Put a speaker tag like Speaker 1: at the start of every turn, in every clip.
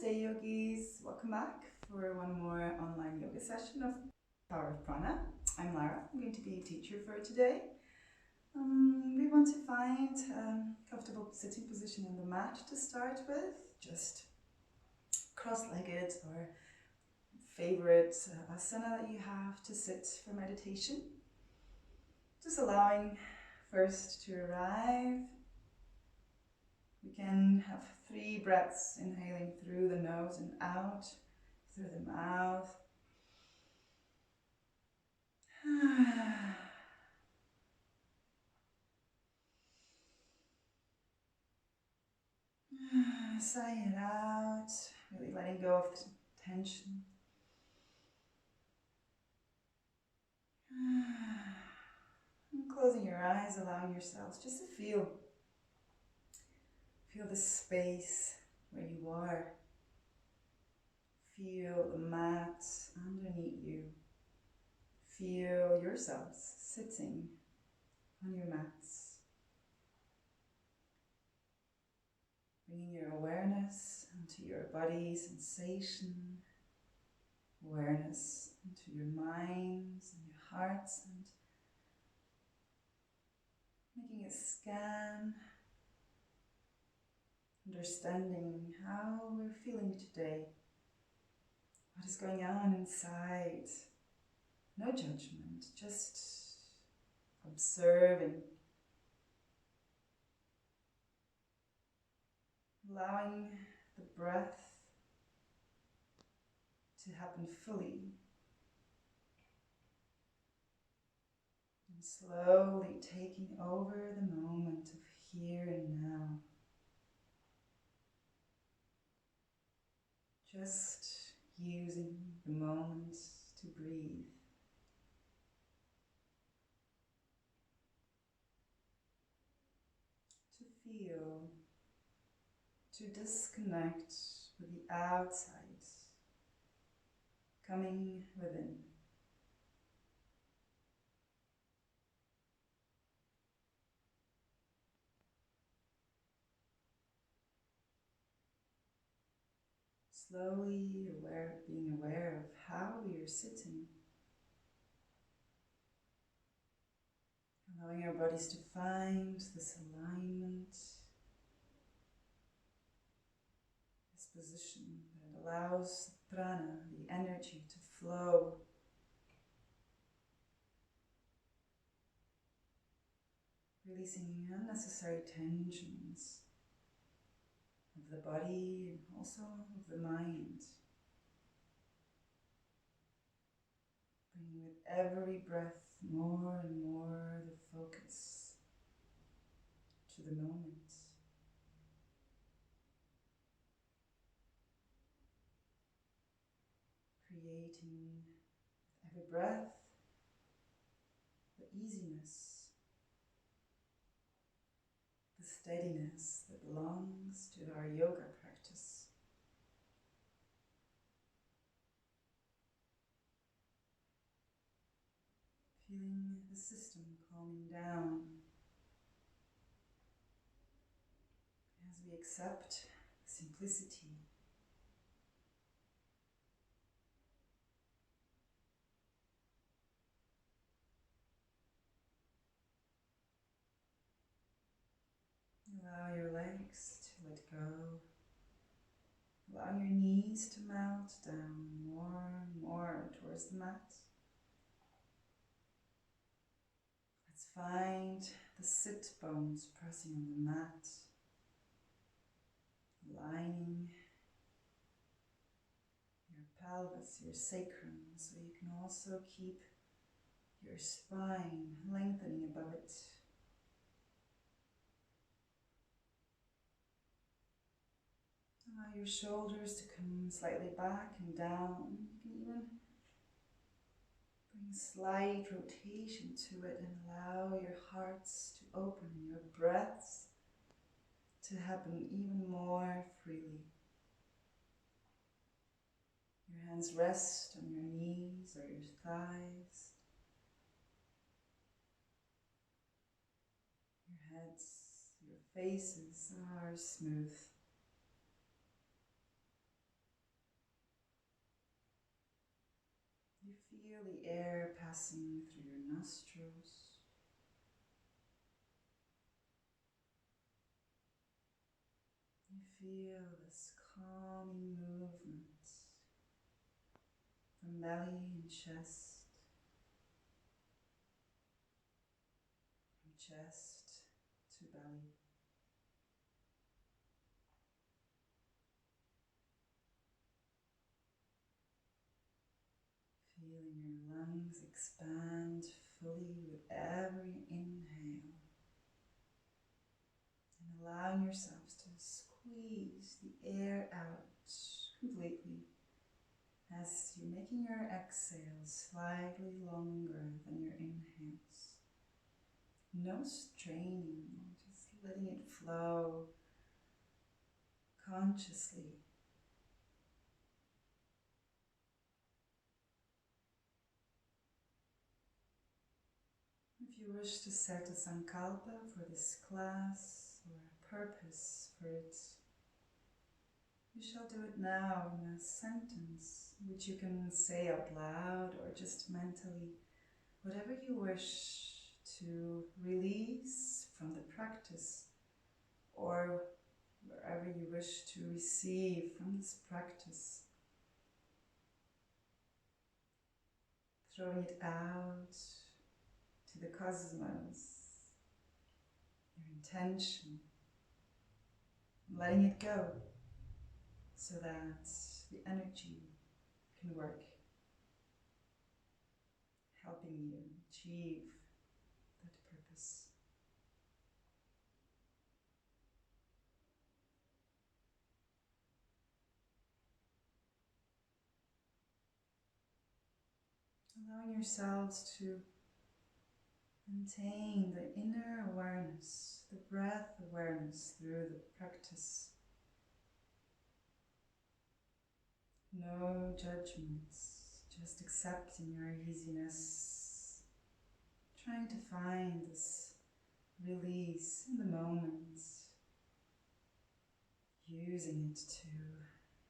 Speaker 1: Namaste yogis, welcome back for one more online yoga session of Power of Prana. I'm Lara, I'm going to be a teacher for today. We want to find a comfortable sitting position on the mat to start with, just cross-legged or favorite asana that you have to sit for meditation. Just allowing first to arrive. We can have 3 breaths, inhaling through the nose and out through the mouth. Sigh it out, really letting go of the tension. And closing your eyes, allowing yourselves just to feel the space where you are. Feel the mat underneath you. Feel yourselves sitting on your mats. Bringing your awareness into your body sensation, awareness into your minds and your hearts, and making a scan, understanding how we're feeling today, what is going on inside. No judgment, just observing, allowing the breath to happen fully, and slowly taking over the moment of here and now. Just using the moment to breathe. To feel, to disconnect with the outside, coming within. Slowly being aware of how we are sitting. Allowing our bodies to find this alignment, this position that allows prana, the energy, to flow. Releasing unnecessary tensions of the body and also of the mind. Bringing with every breath more and more the focus to the moment. Creating with every breath the easiness, the steadiness that belongs to our yoga practice. Feeling the system calming down as we accept simplicity. Allow your legs to let go. Allow your knees to melt down more and more towards the mat. Let's find the sit bones pressing on the mat, aligning your pelvis, your sacrum, so you can also keep your spine lengthening above it. Allow your shoulders to come slightly back and down. You can even bring slight rotation to it and allow your hearts to open, your breaths to happen even more freely. Your hands rest on your knees or your thighs. Your heads, your faces are smooth. passing through your nostrils. You feel this calming movement from belly and chest, from chest to belly. Feeling your lungs expand fully with every inhale. And allowing yourselves to squeeze the air out completely as you're making your exhales slightly longer than your inhales. No straining, just letting it flow consciously. If you wish to set a sankalpa for this class or a purpose for it, you shall do it now in a sentence which you can say out loud or just mentally, whatever you wish to release from the practice or wherever you wish to receive from this practice. Throwing it out to the cosmos, your intention, letting it go so that the energy can work, helping you achieve that purpose. Allowing yourselves to maintain the inner awareness, the breath awareness through the practice. No judgments, just accepting your easiness, trying to find this release in the moment, using it to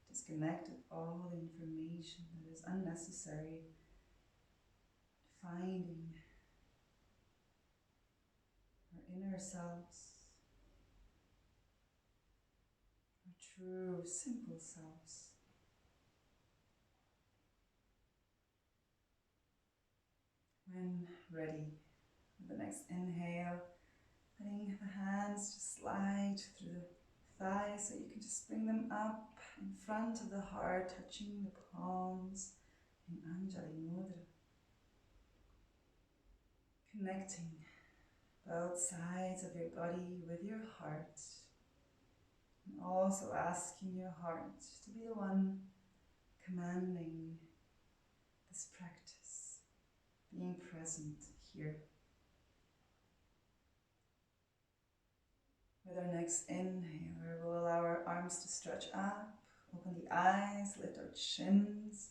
Speaker 1: disconnect all the information that is unnecessary, finding our inner selves, our true, simple selves. When ready, with the next inhale, letting the hands just slide through the thighs so you can just bring them up in front of the heart, touching the palms in Anjali Mudra. Connecting both sides of your body with your heart, and also asking your heart to be the one commanding this practice, being present here. With our next inhale, we will allow our arms to stretch up, open the eyes, lift our chins,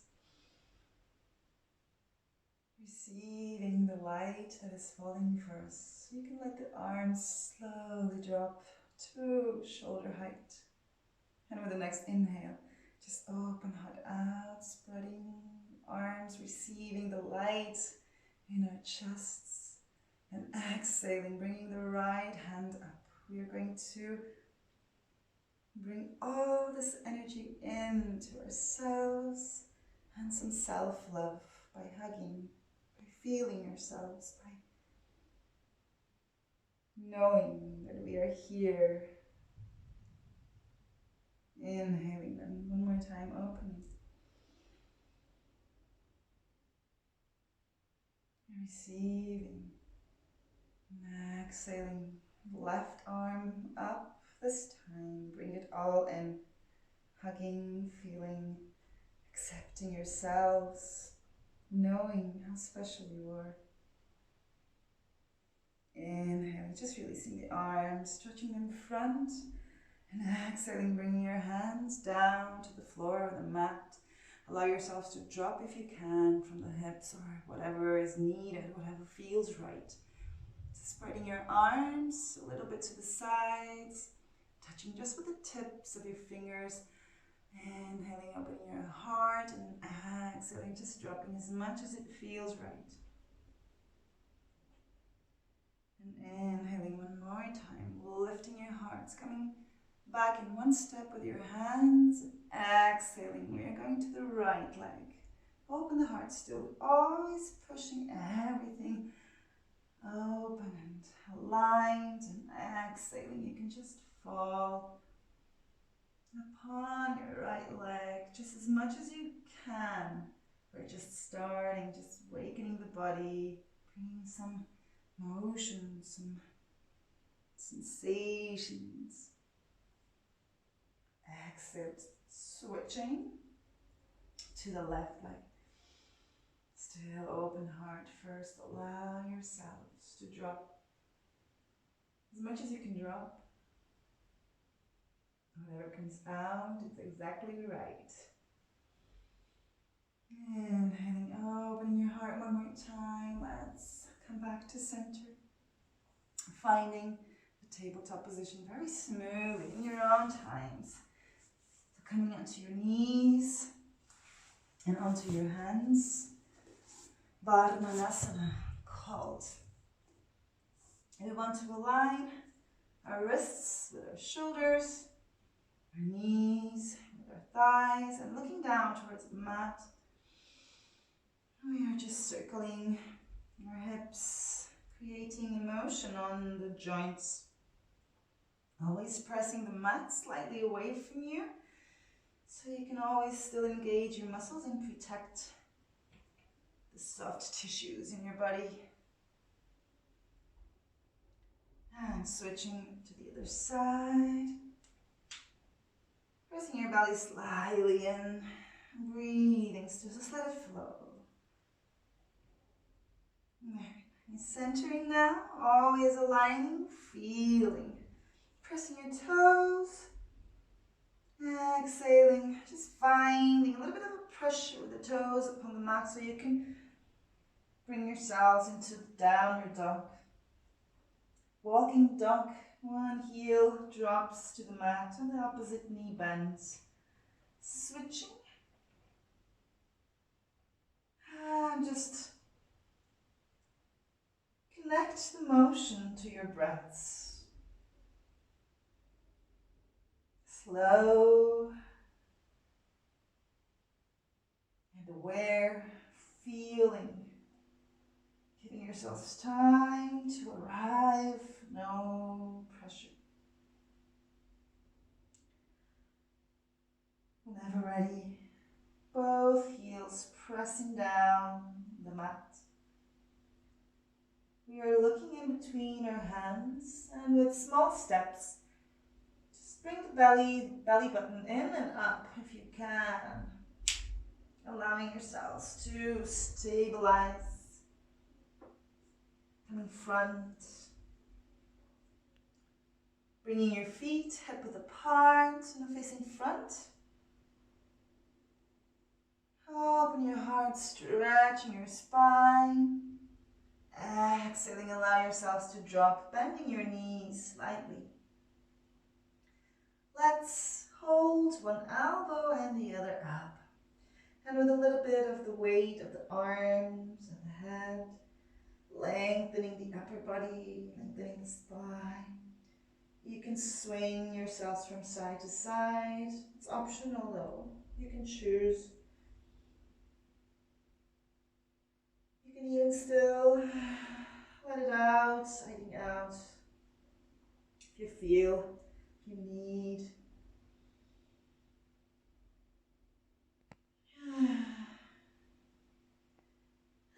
Speaker 1: receiving the light that is falling for us. You can let the arms slowly drop to shoulder height. And with the next inhale, just open heart out, spreading arms, receiving the light in our chests. And exhaling, bringing the right hand up. We are going to bring all this energy into ourselves and some self-love by hugging, by feeling yourselves, by knowing that we are here. Inhaling them one more time, opening. Receiving. And exhaling, left arm up this time. Bring it all in. Hugging, feeling, accepting yourselves, knowing how special you are. Inhaling, just releasing the arms, stretching them front. And exhaling, bringing your hands down to the floor or the mat. Allow yourselves to drop if you can from the hips or whatever is needed, whatever feels right. Spreading your arms a little bit to the sides, touching just with the tips of your fingers. Inhaling, opening your heart, and exhaling, just dropping as much as it feels right. And inhaling one more time, lifting your hearts, coming back in one step with your hands. Exhaling, we are going to the right leg. Open the heart still, always pushing everything open and aligned, and exhaling. You can just fall upon your right leg just as much as you can. We're just starting, just awakening the body, bringing some motion, some sensations. Exhale, switching to the left leg. Still open heart first. Allow yourselves to drop as much as you can drop. Whatever comes out, it's exactly right. Inhaling, opening your heart one more time. Let's come back to center. Finding the tabletop position very smoothly in your own times. So coming onto your knees and onto your hands. Varmanasana, called. And we want to align our wrists with our shoulders, our knees with our thighs, and looking down towards the mat. We are just circling our hips, creating emotion on the joints. Always pressing the mat slightly away from you, so you can always still engage your muscles and protect the soft tissues in your body. And switching to the other side. Pressing your belly slightly in, breathing, so just let it flow. And centering now, always aligning, feeling. Pressing your toes, exhaling, just finding a little bit of a pressure with the toes upon the mat so you can bring yourselves into downward dog. Walking dog, one heel drops to the mat and the opposite knee bends. Switching. And just connect the motion to your breaths. Slow and aware, feeling, giving yourselves time to arrive, no pressure. Whenever ready, both heels pressing down the mat. We are looking in between our hands, and with small steps, just bring the belly button in and up if you can. Allowing yourselves to stabilize. Coming front. Bringing your feet hip width apart and facing front. Open your heart, stretching your spine. Exhaling, allow yourselves to drop, bending your knees slightly. Let's hold one elbow and the other up. And with a little bit of the weight of the arms and the head, lengthening the upper body, lengthening the spine. You can swing yourselves from side to side. It's optional though. You can choose. You can even still let it out, sighting out. If you feel, if you need.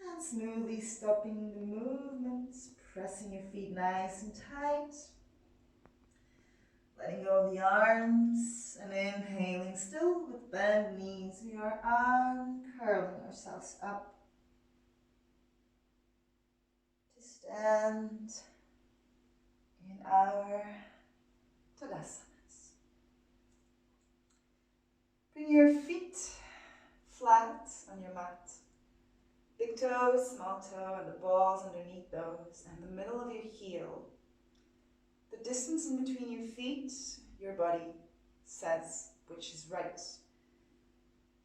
Speaker 1: And smoothly stopping the movements, pressing your feet nice and tight. Letting go of the arms and inhaling, still with bent knees. We are uncurling ourselves up to stand in our Tadasanas. Bring your feet flat on your mat. Big toe, small toe, and the balls underneath those, and the middle of your heel. The distance in between your feet, your body says which is right.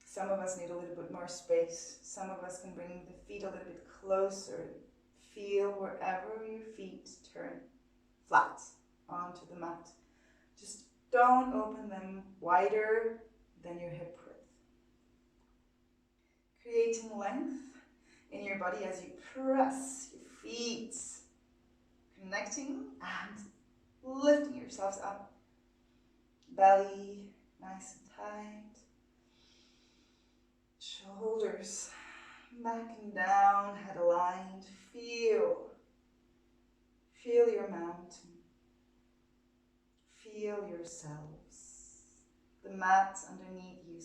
Speaker 1: Some of us need a little bit more space. Some of us can bring the feet a little bit closer, Feel wherever your feet turn flat onto the mat. Just don't open them wider than your hip width. Creating length in your body as you press your feet, connecting and lifting yourselves up. Belly nice and tight. Shoulders back and down, head aligned. Feel your mountain. Feel yourselves. The mat underneath you,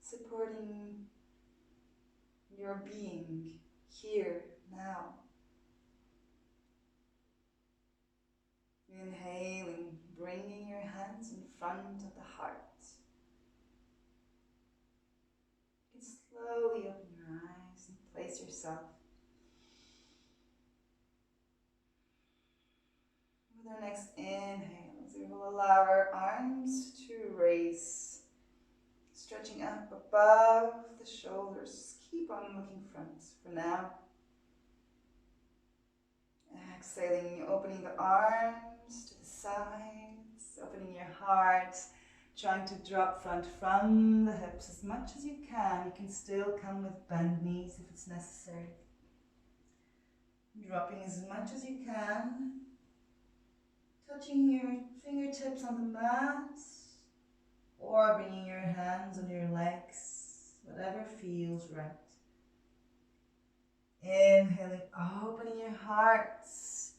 Speaker 1: supporting your being here now. Inhaling, bringing your hands in front of the heart. You can slowly open your eyes and place yourself. With our next inhale, we will allow our arms to raise, stretching up above the shoulders. Keep on looking front for now. Exhaling, opening the arms to the sides, opening your heart, trying to drop front from the hips as much as you can. You can still come with bent knees if it's necessary. Dropping as much as you can. Touching your fingertips on the mat or bringing your hands on your legs, whatever feels right. Inhaling, opening your hearts,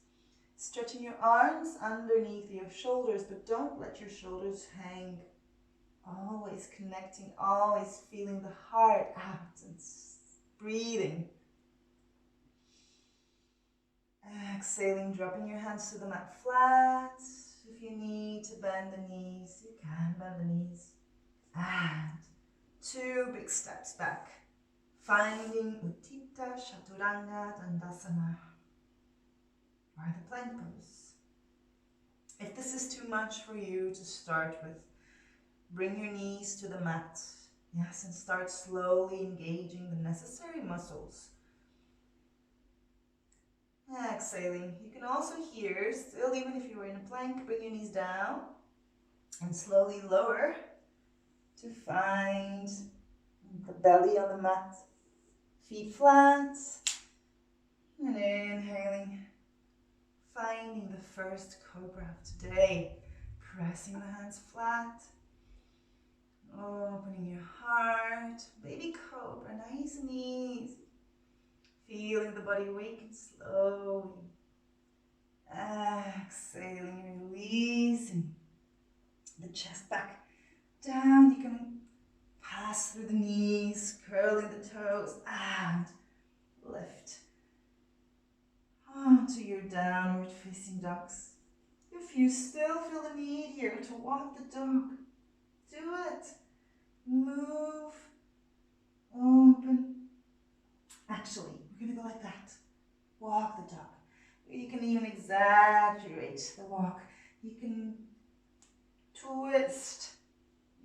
Speaker 1: stretching your arms underneath your shoulders, but don't let your shoulders hang. Always connecting, always feeling the heart out and breathing. Exhaling, dropping your hands to the mat flat. If you need to bend the knees, you can bend the knees. And 2 big steps back. Finding Utthita Chaturanga Dandasana, or the plank pose. If this is too much for you to start with, bring your knees to the mat. Yes, and start slowly engaging the necessary muscles. Exhaling. You can also here, still even if you were in a plank, bring your knees down and slowly lower to find the belly on the mat. Feet flat. And inhaling. Finding the first cobra of today. Pressing the hands flat. Opening your heart. Baby cobra, nice and easy. Feeling the body awaken slowly. Exhaling, releasing the chest back down. You can pass through the knees, curling the toes, and lift onto your downward facing dogs. If you still feel the need here to walk the dog, do it. Move, open. Actually, we're going to go like that. Walk the dog. You can even exaggerate the walk. You can twist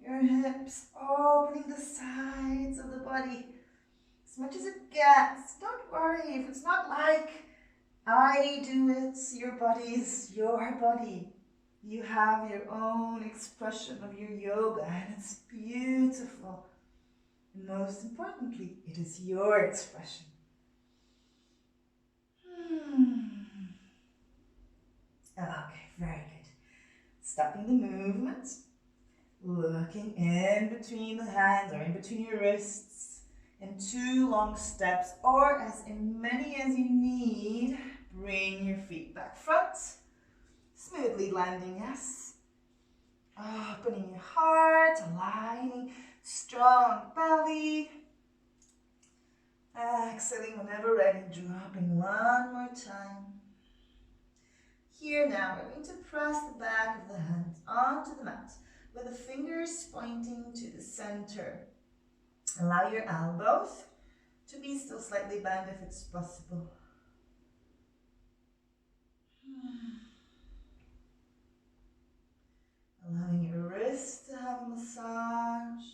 Speaker 1: your hips, opening the sides of the body as much as it gets. Don't worry if it's not like I do it. Your body is your body. You have your own expression of your yoga, and it's beautiful. And most importantly, it is your expression. Okay, very good. Stopping the movement. Looking in between the hands or in between your wrists in 2 long steps, or as many as you need. Bring your feet back front. Smoothly landing, yes. Opening your heart, aligning, strong belly. Exhaling whenever ready, dropping one more time. Here now, we're going to press the back of the hand onto the mat with the fingers pointing to the center. Allow your elbows to be still slightly bent if it's possible. Allowing your wrist to have a massage.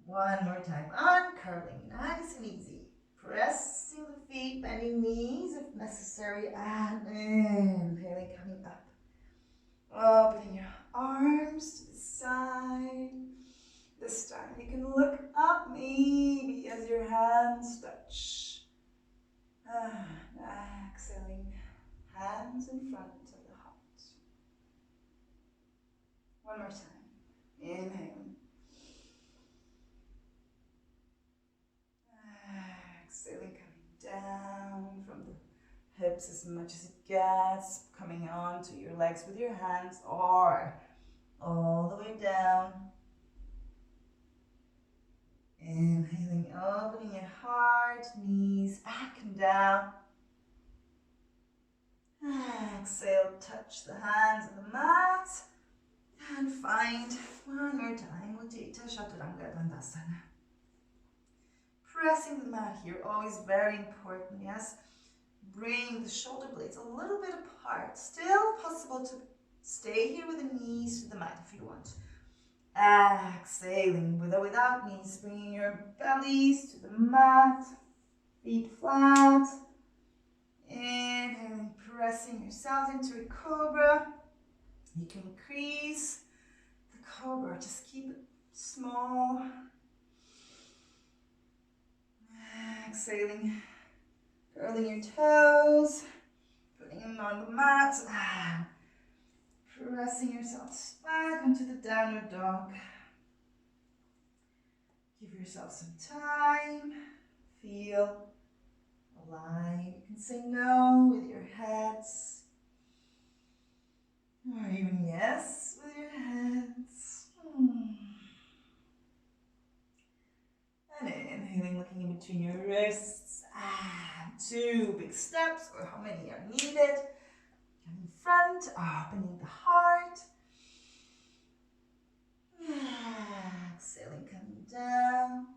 Speaker 1: One more time, uncurling, nice and easy. necessary. And inhaling, coming up. Opening your arms to the side. This time you can look up maybe as your hands touch. Exhaling, hands in front of the heart. One more time. Inhaling. Exhaling, coming down from the hips as much as it gets, coming onto your legs with your hands or all the way down. Inhaling, opening your heart, knees back and down. Exhale, touch the hands on the mat. And find one more time, Uddita Chaturanga Dandasana. Pressing the mat here, always very important, yes? Bring the shoulder blades a little bit apart. Still possible to stay here with the knees to the mat if you want. Exhaling with or without knees, bringing your bellies to the mat, feet flat. Inhaling, pressing yourselves into a cobra. You can increase the cobra, just keep it small. Exhaling, curling your toes, putting them on the mat. Pressing yourselves back onto the downward dog. Give yourself some time. Feel alive. You can say no with your heads. Or even yes with your heads. And inhaling, looking in between your wrists. 2 big steps, or how many are needed. Come in front, opening the heart. Exhaling, coming down.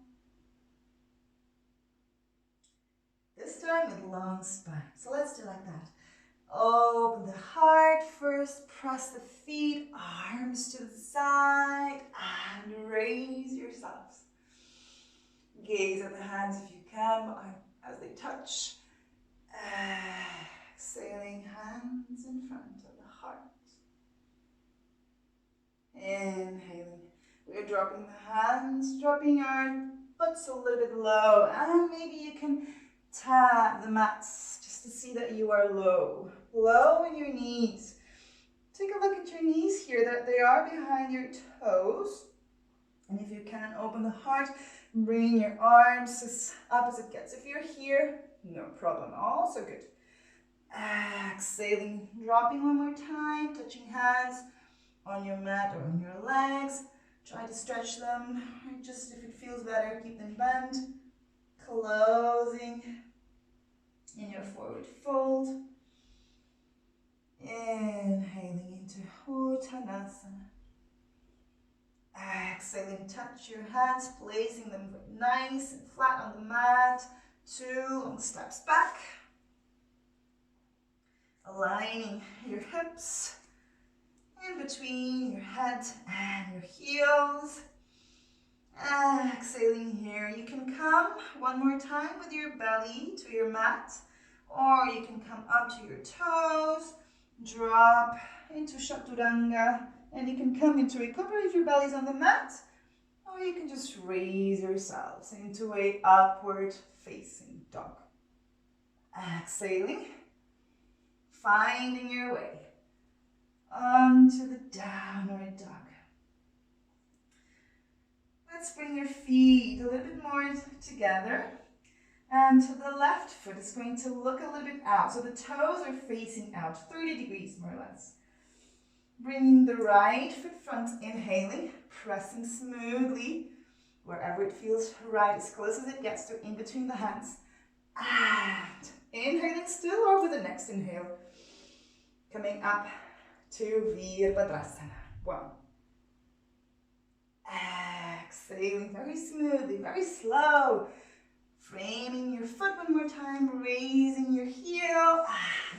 Speaker 1: This time with long spine. So let's do like that. Open the heart first, press the feet, arms to the side, and raise yourselves. Gaze at the hands if you can, as they touch. Exhaling, hands in front of the heart. Inhaling. We're dropping the hands, dropping our butts a little bit low, and maybe you can tap the mats just to see that you are low. Low in your knees. Take a look at your knees here, that they are behind your toes. And if you can, open the heart, bring your arms as up as it gets. If you're here, no problem, also good. Exhaling, dropping one more time, touching hands on your mat or on your legs. Try to stretch them, or just if it feels better, keep them bent. Closing in your forward fold. Inhaling into Uttanasana. Exhaling, touch your hands, placing them nice and flat on the mat. 2 long steps back. Aligning your hips in between your head and your heels. Exhaling here. You can come one more time with your belly to your mat, or you can come up to your toes, drop into Chaturanga, and you can come into a cobra if your belly's on the mat, or you can just raise yourselves into a upward facing dog. Exhaling, finding your way onto the downward dog. Let's bring your feet a little bit more together. And to the left foot is going to look a little bit out. So the toes are facing out, 30 degrees more or less. Bringing the right foot front, inhaling, pressing smoothly wherever it feels right, as close as it gets to in between the hands. And inhaling still, or with the next inhale, coming up to Virabhadrasana. 1. Exhaling very smoothly, very slow. Framing your foot one more time, raising your heel,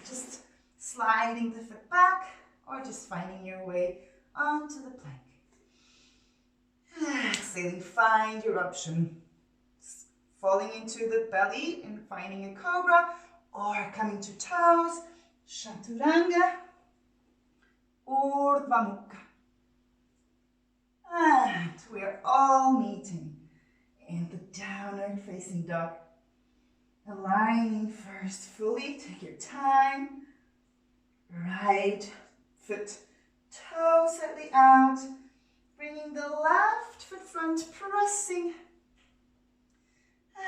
Speaker 1: just sliding the foot back, or just finding your way onto the plank. Exhaling, find your option. Falling into the belly and finding a cobra, or coming to toes, Chaturanga, Urdhva Mukha. And we're all meeting in the downward facing dog. Aligning first fully, take your time. Right foot, toe slightly out. Bringing the left foot front, pressing.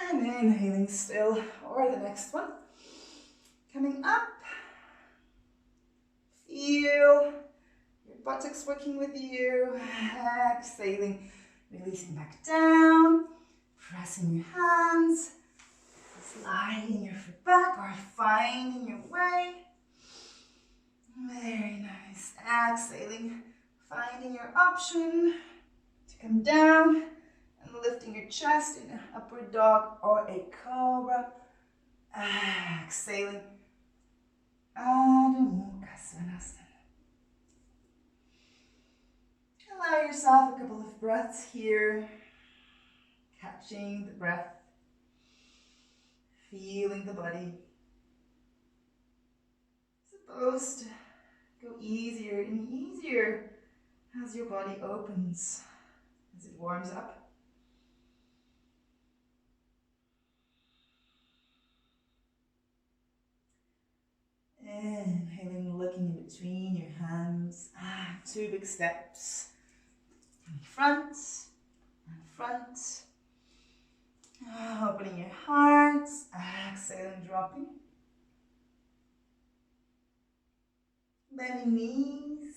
Speaker 1: And inhaling still, or the next one. Coming up. Feel your buttocks working with you. Exhaling, releasing back down. Pressing your hands. Sliding your foot back or finding your way. Very nice. Exhaling, finding your option to come down and lifting your chest in an upward dog or a cobra. Exhaling. Adho Mukha Svanasana. Allow yourself a couple of breaths here. Catching the breath. Feeling the body. Supposed to go easier and easier as your body opens, as it warms up. Inhaling, looking in between your hands. 2 big steps. Front and front. Opening your heart. Exhaling, dropping. Bending knees.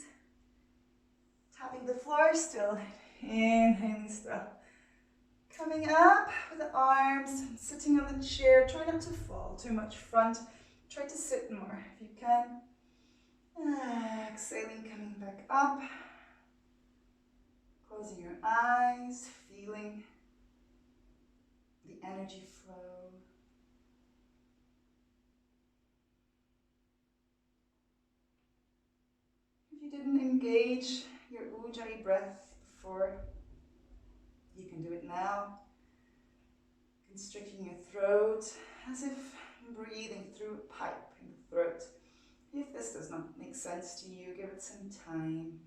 Speaker 1: Tapping the floor still. Inhaling still. Coming up with the arms. Sitting on the chair. Try not to fall too much front. Try to sit more if you can. Exhaling, coming back up. Closing your eyes. Feeling the energy flow. If you didn't engage your Ujjayi breath before, you can do it now. Constricting your throat as if breathing through a pipe in the throat. If this does not make sense to you, give it some time.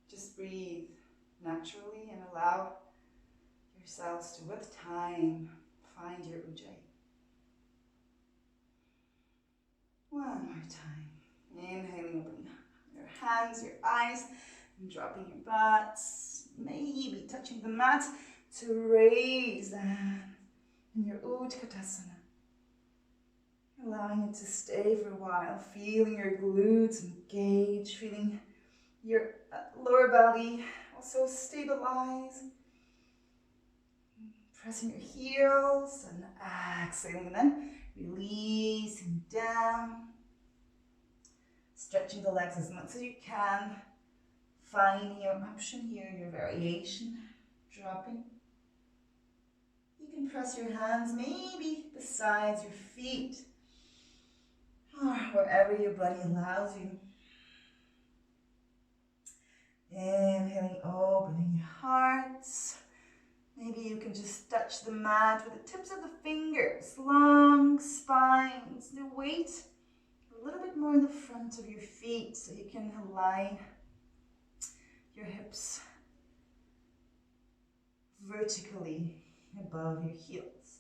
Speaker 1: Just breathe naturally and allow yourselves to, with time, find your Ujjayi. One more time. Inhaling, opening your hands, your eyes, and dropping your butts. Maybe touching the mat to raise them in your Utkatasana. Allowing it to stay for a while, feeling your glutes engage, feeling your lower belly also stabilize. Pressing your heels and exhaling, and then releasing down. Stretching the legs as much as you can. Finding your option here, your variation. Dropping. You can press your hands maybe besides your feet, or wherever your body allows you. Inhaling, opening your hearts. Maybe you can just touch the mat with the tips of the fingers, long spines, the weight a little bit more in the front of your feet so you can align your hips vertically above your heels.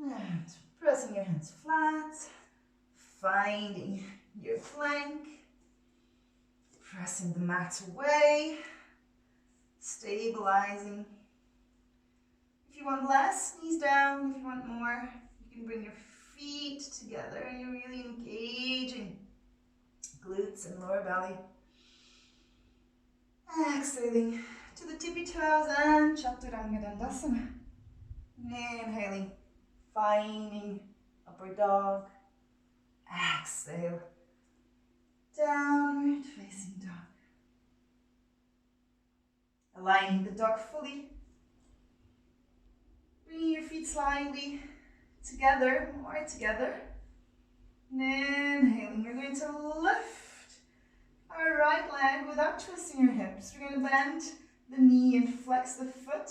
Speaker 1: And pressing your hands flat, finding your plank, pressing the mat away, stabilizing. If you want less, knees down. If you want more, you can bring your feet together and you're really engaging glutes and lower belly. Exhaling to the tippy toes and Chaturanga Dandasana. Inhaling, finding upward dog. Exhale, downward facing dog. Aligning the dog fully. Bringing your feet slightly together, more together. And inhaling, you're going to lift our right leg without twisting your hips. We're going to bend the knee and flex the foot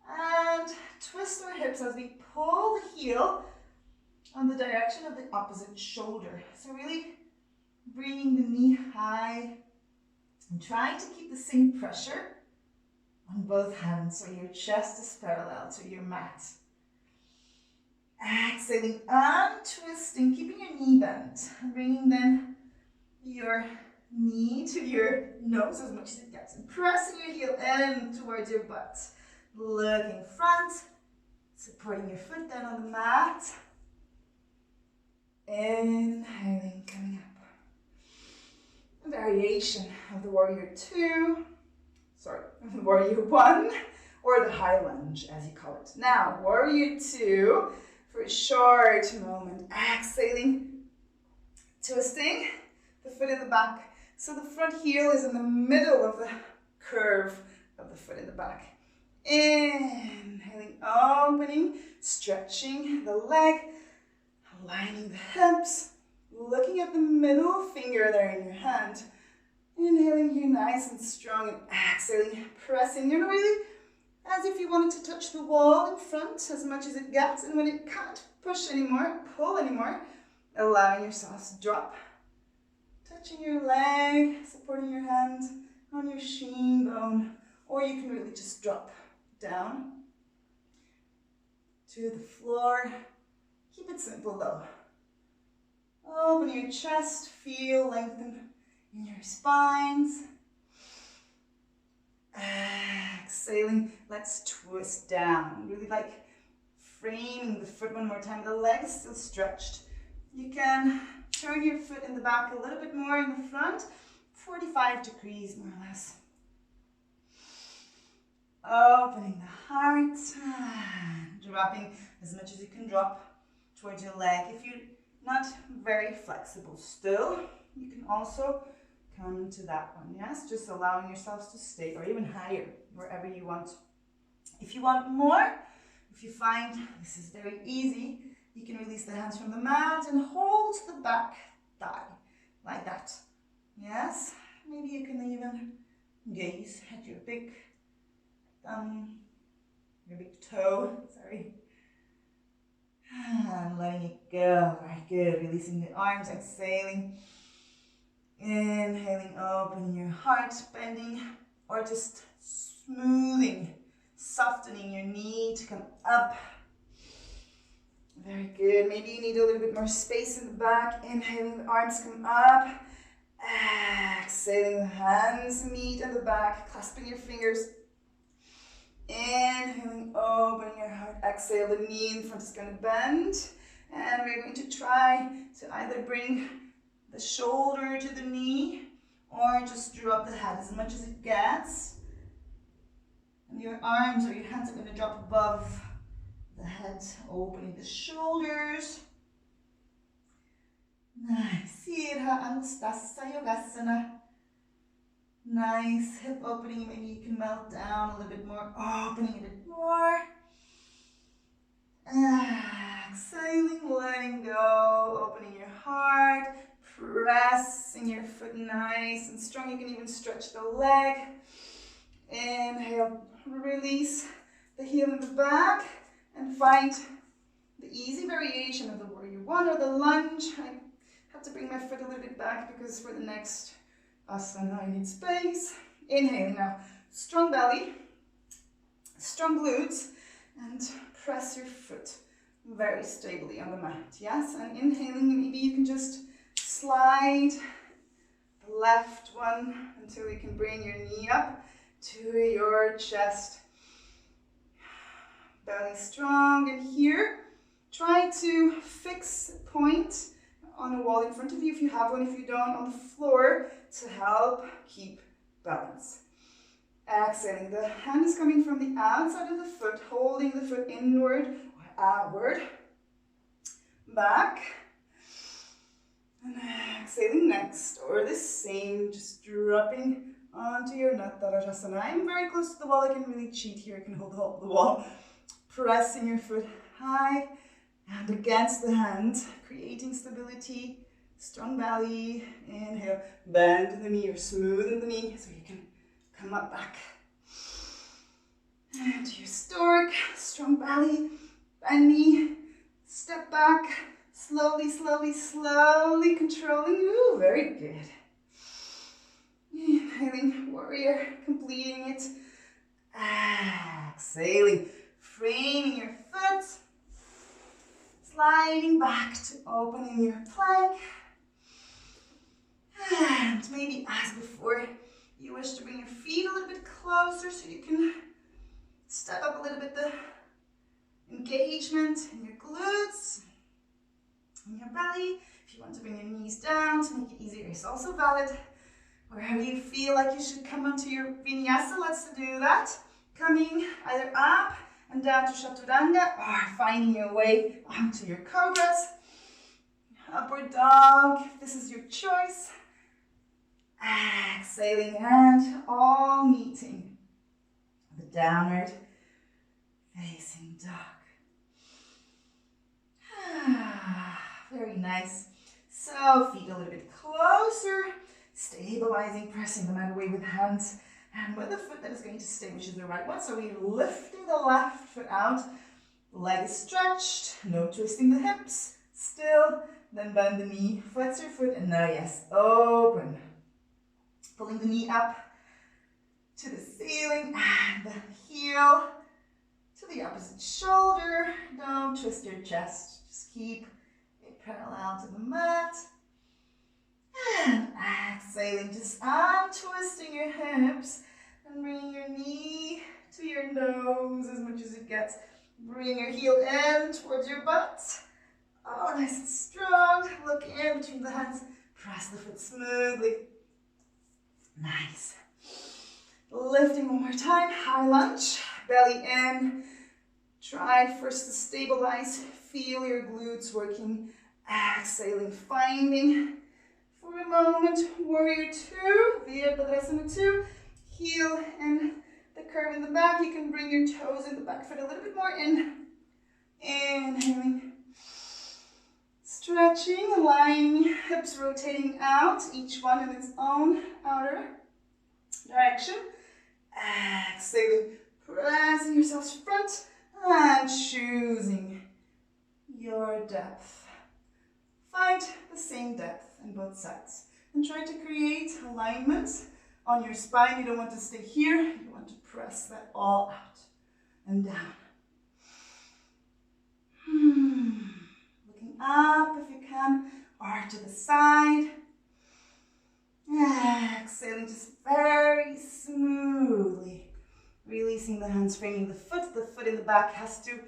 Speaker 1: and twist our hips as we pull the heel on the direction of the opposite shoulder. So really bringing the knee high and trying to keep the same pressure on both hands so your chest is parallel to your mat. Exhaling and twisting, keeping your knee bent, and bringing then your knee to your nose as much as it gets, and pressing your heel in towards your butt. Looking front, supporting your foot down on the mat. Inhaling, coming up. A variation of the warrior warrior one, or the high lunge as you call it. Now, warrior two, for a short moment, exhaling, twisting the foot in the back. So the front heel is in the middle of the curve of the foot in the back. Inhaling, opening, stretching the leg, aligning the hips, looking at the middle finger there in your hand. Inhaling here nice and strong, and exhaling, pressing. You're really as if you wanted to touch the wall in front as much as it gets, and when it can't push anymore, pull anymore, allowing yourself to drop. Touching your leg, supporting your hand on your shin bone, or you can really just drop down to the floor. Keep it simple though. Open your chest, feel lengthen in your spines. Exhaling, let's twist down. Really like framing the foot one more time. The leg is still stretched. You can turn your foot in the back a little bit more in the front, 45 degrees more or less. Opening the heart, dropping as much as you can drop towards your leg. If you're not very flexible still, you can also come to that one, yes? Just allowing yourselves to stay, or even higher, wherever you want. If you want more, if you find this is very easy, you can release the hands from the mat and hold the back thigh, like that. Yes? Maybe you can even gaze at your big thumb, your big toe, sorry. And letting it go, very good. Releasing the arms, exhaling. Inhaling, opening your heart, bending, or just smoothing, softening your knee to come up. Very good. Maybe you need a little bit more space in the back. Inhaling, the arms come up. Exhaling, the hands meet at the back, clasping your fingers. Inhaling, open your heart. Exhale, the knee in front is going to bend. And we're going to try to either bring the shoulder to the knee or just drop the head as much as it gets. And your arms or your hands are going to drop above the head, opening the shoulders. Nice. Hatha Yoga. Nice hip opening. Maybe you can melt down a little bit more, opening a bit more. Exhaling, letting go, opening your heart, pressing your foot nice and strong. You can even stretch the leg. Inhale, release the heel in the back and find the easy variation of the warrior one or the lunge. I have to bring my foot a little bit back because for the next asana I need space. Inhaling now, strong belly, strong glutes, and press your foot very stably on the mat, yes? And inhaling, maybe you can just slide the left one until you can bring your knee up to your chest. Belly strong, and here, try to fix a point on a wall in front of you if you have one, if you don't, on the floor to help keep balance. Exhaling, the hand is coming from the outside of the foot, holding the foot inward or outward, back, and exhaling next, or the same, just dropping onto your Natarajasana. I'm very close to the wall, I can really cheat here, I can hold the wall, pressing your foot high and against the hand, creating stability, strong belly. Inhale, bend the knee or smoothen the knee so you can come up back. And to your stork, strong belly, bend knee, step back, Slowly, slowly, slowly controlling. Ooh, very good. Inhaling, warrior, completing it. Exhaling, framing your foot. Sliding back to opening your plank. And maybe as before, you wish to bring your feet a little bit closer so you can step up a little bit the engagement in your glutes, in your belly. If you want to bring your knees down to make it easier, it's also valid. Wherever you feel like you should come onto your vinyasa, let's do that. Coming either up and down to chaturanga or finding your way onto your cobras. Upward dog, if this is your choice. Exhaling and all meeting the downward facing dog. Very nice. So feet a little bit closer, stabilizing, pressing the mat away with hands and with the foot that is going to stay, which is the right one. So we're lifting the left foot out, leg is stretched, no twisting the hips, still, then bend the knee, flex your foot, and now yes, open. Pulling the knee up to the ceiling and the heel to the opposite shoulder. Don't twist your chest, just keep it parallel to the mat. And exhaling, just untwisting your hips and bringing your knee to your nose as much as it gets. Bring your heel in towards your butt. Oh, nice and strong. Look in between the hands. Press the foot smoothly. Nice. Lifting one more time. High lunge. Belly in. Try first to stabilize. Feel your glutes working. Exhaling, finding for a moment. Warrior 2. Virabhadrasana 2. Heel in the curve in the back. You can bring your toes in the back foot a little bit more in. Inhaling. Stretching, aligning, hips rotating out, each one in its own outer direction. Exhaling, pressing yourselves front and choosing your depth. Find the same depth in both sides and try to create alignment on your spine. You don't want to stay here, you want to press that all out and down. Looking up if you can, or to the side. Exhaling just very smoothly. Releasing the hands, framing the foot in the back has to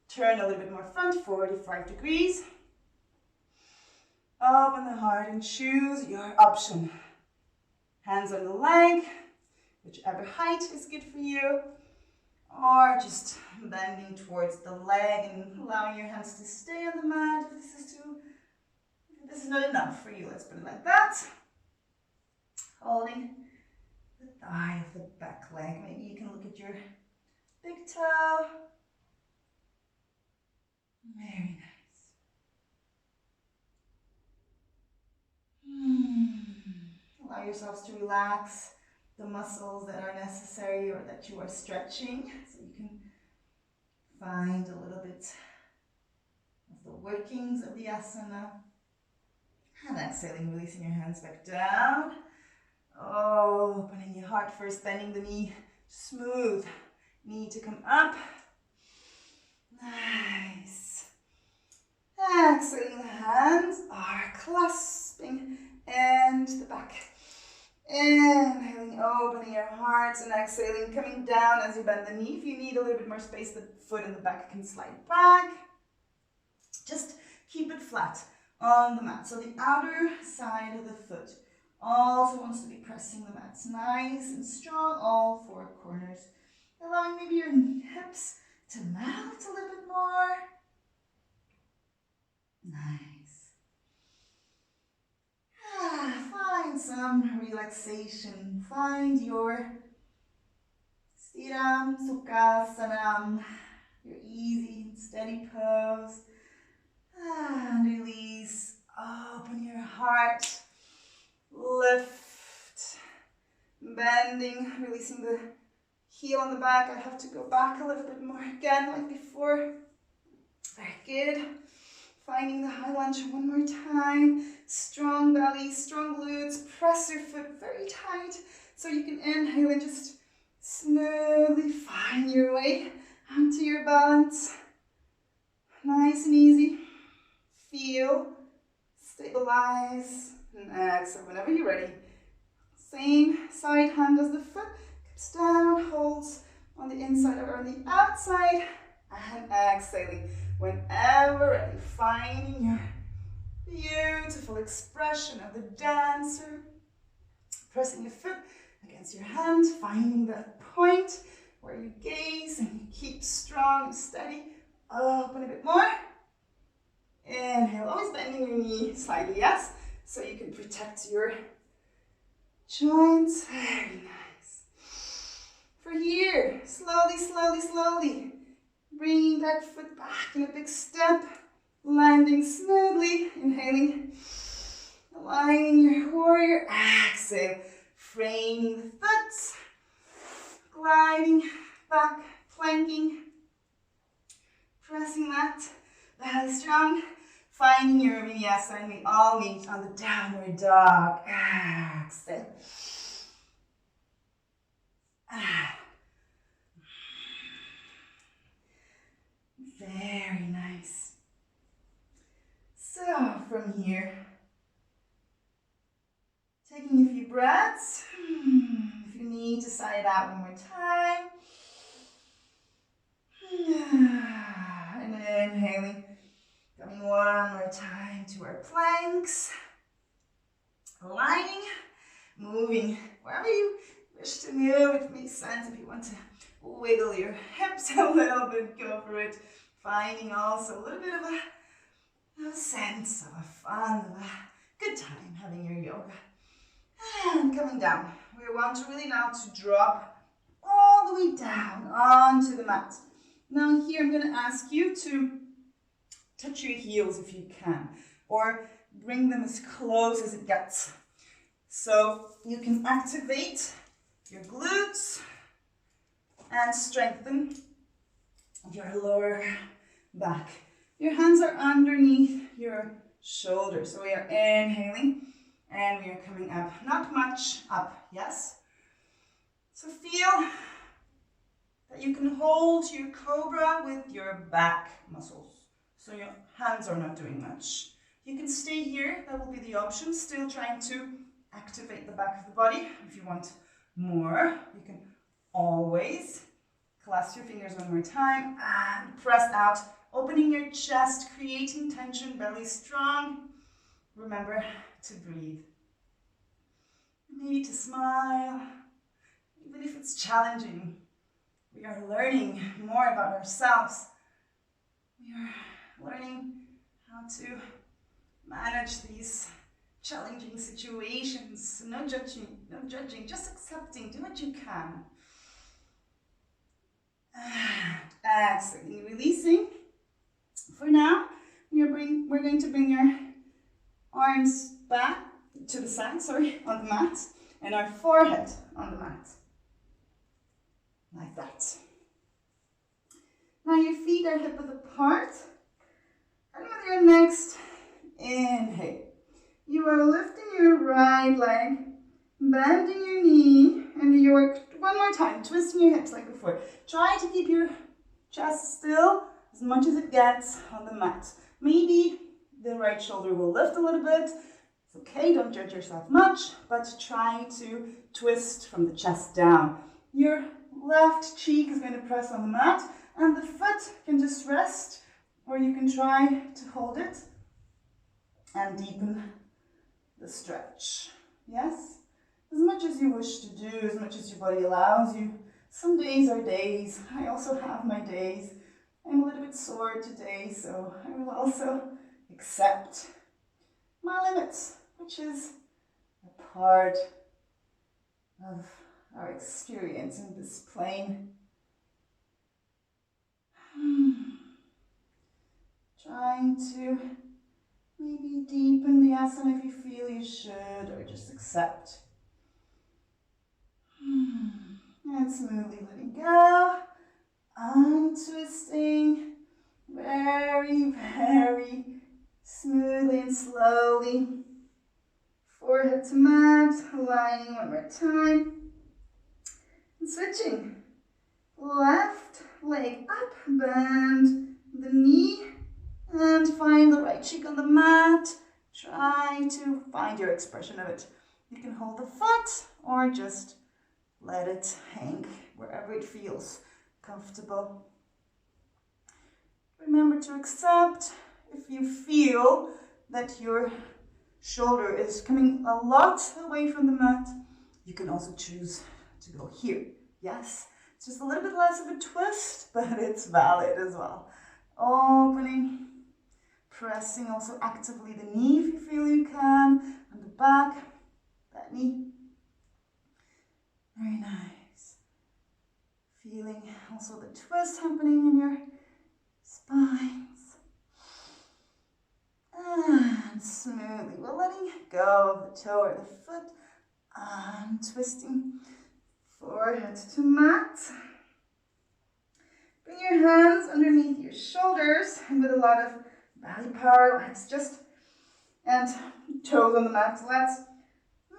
Speaker 1: turn a little bit more front, 45 degrees. Open the heart and choose your option. Hands on the leg, whichever height is good for you. Or just bending towards the leg and allowing your hands to stay on the mat. If this is not enough for you, let's put it like that. Holding the thigh of the back leg. Maybe you can look at your big toe. Very nice. Allow yourselves to relax the muscles that are necessary or that you are stretching, so you can find a little bit of the workings of the asana. And exhaling, releasing your hands back down. Opening your heart first, bending the knee, smooth knee to come up. Nice. Exhaling, the hands are clasping and the back. Inhaling, opening your heart, and exhaling, coming down as you bend the knee. If you need a little bit more space, the foot in the back can slide back. Just keep it flat on the mat. So the outer side of the foot also wants to be pressing the mat. It's nice and strong, all four corners. Allowing maybe your hips to melt a little bit more. Nice. Find some relaxation. Find your Sthiram Sukhasanam, your easy and steady pose. And release. Open your heart. Lift. Bending, releasing the heel on the back. I have to go back a little bit more again, like before. Very good. Finding the high lunge one more time. Strong belly, strong glutes. Press your foot very tight so you can inhale and just smoothly find your way onto your balance. Nice and easy. Feel, stabilize, and exhale whenever you're ready. Same side hand as the foot comes down, holds on the inside or on the outside, and exhaling whenever ready. Finding your beautiful expression of the dancer. Pressing your foot against your hand, finding that point where you gaze and you keep strong and steady. Open a bit more. Inhale, always bending your knee slightly, yes? So you can protect your joints. Very nice. For here, slowly, slowly, slowly. Bringing that foot back in a big step. Landing smoothly. Inhaling. Aligning your warrior. Exhale. Framing the foot. Gliding back. Planking. Pressing that. Belly strong. Finding your vinyasa, and we all meet on the downward dog. Exhale. Very nice. So from here, taking a few breaths. If you need to sigh it out one more time. And inhaling. Coming one more time to our planks. Aligning, moving wherever you wish to move. It makes sense if you want to wiggle your hips a little bit, go for it. Finding also a little bit of a sense of a fun, of a good time having your yoga. And coming down. We want to really now to drop all the way down onto the mat. Now here I'm going to ask you to touch your heels if you can, or bring them as close as it gets. So you can activate your glutes and strengthen your lower back. Your hands are underneath your shoulders. So we are inhaling and we are coming up. Not much up, yes? So feel that you can hold your cobra with your back muscles. So your hands are not doing much. You can stay here, that will be the option. Still trying to activate the back of the body. If you want more, you can always clasp your fingers one more time and press out. Opening your chest, creating tension, belly strong. Remember to breathe. Maybe to smile, even if it's challenging. We are learning more about ourselves. We are learning how to manage these challenging situations. No judging, just accepting. Do what you can. Exhaling, releasing. For now, we're going to bring your arms back to the side, on the mat, and our forehead on the mat. Like that. Now your feet are hip width apart. And with your next inhale, you are lifting your right leg, bending your knee, and you are, one more time, twisting your hips like before. Try to keep your chest still as much as it gets on the mat. Maybe the right shoulder will lift a little bit. It's okay, don't judge yourself much, but try to twist from the chest down. Your left cheek is going to press on the mat, and the foot can just rest, or you can try to hold it and deepen the stretch. Yes? As much as you wish to do, as much as your body allows you. Some days are days. I also have my days. I'm a little bit sore today, so I will also accept my limits, which is a part of our experience in this plane. Trying to maybe deepen the asana if you feel you should, or just accept. And smoothly letting go, untwisting, very, very Smoothly and slowly. Forehead to mat, aligning one more time. And switching. Left leg up, bend the knee, and find the right cheek on the mat. Try to find your expression of it. You can hold the foot or just let it hang wherever it feels comfortable. Remember to accept if you feel that your shoulder is coming a lot away from the mat. You can also choose to go here. Yes, it's just a little bit less of a twist, but it's valid as well. Opening, pressing also actively the knee if you feel you can, and the back, that knee. Very nice. Feeling also the twist happening in your spines. And smoothly, we're letting go of the toe or the foot and twisting forehead to mat. Bring your hands underneath your shoulders and with a lot of body power, let's just, and toes on the mat. So let's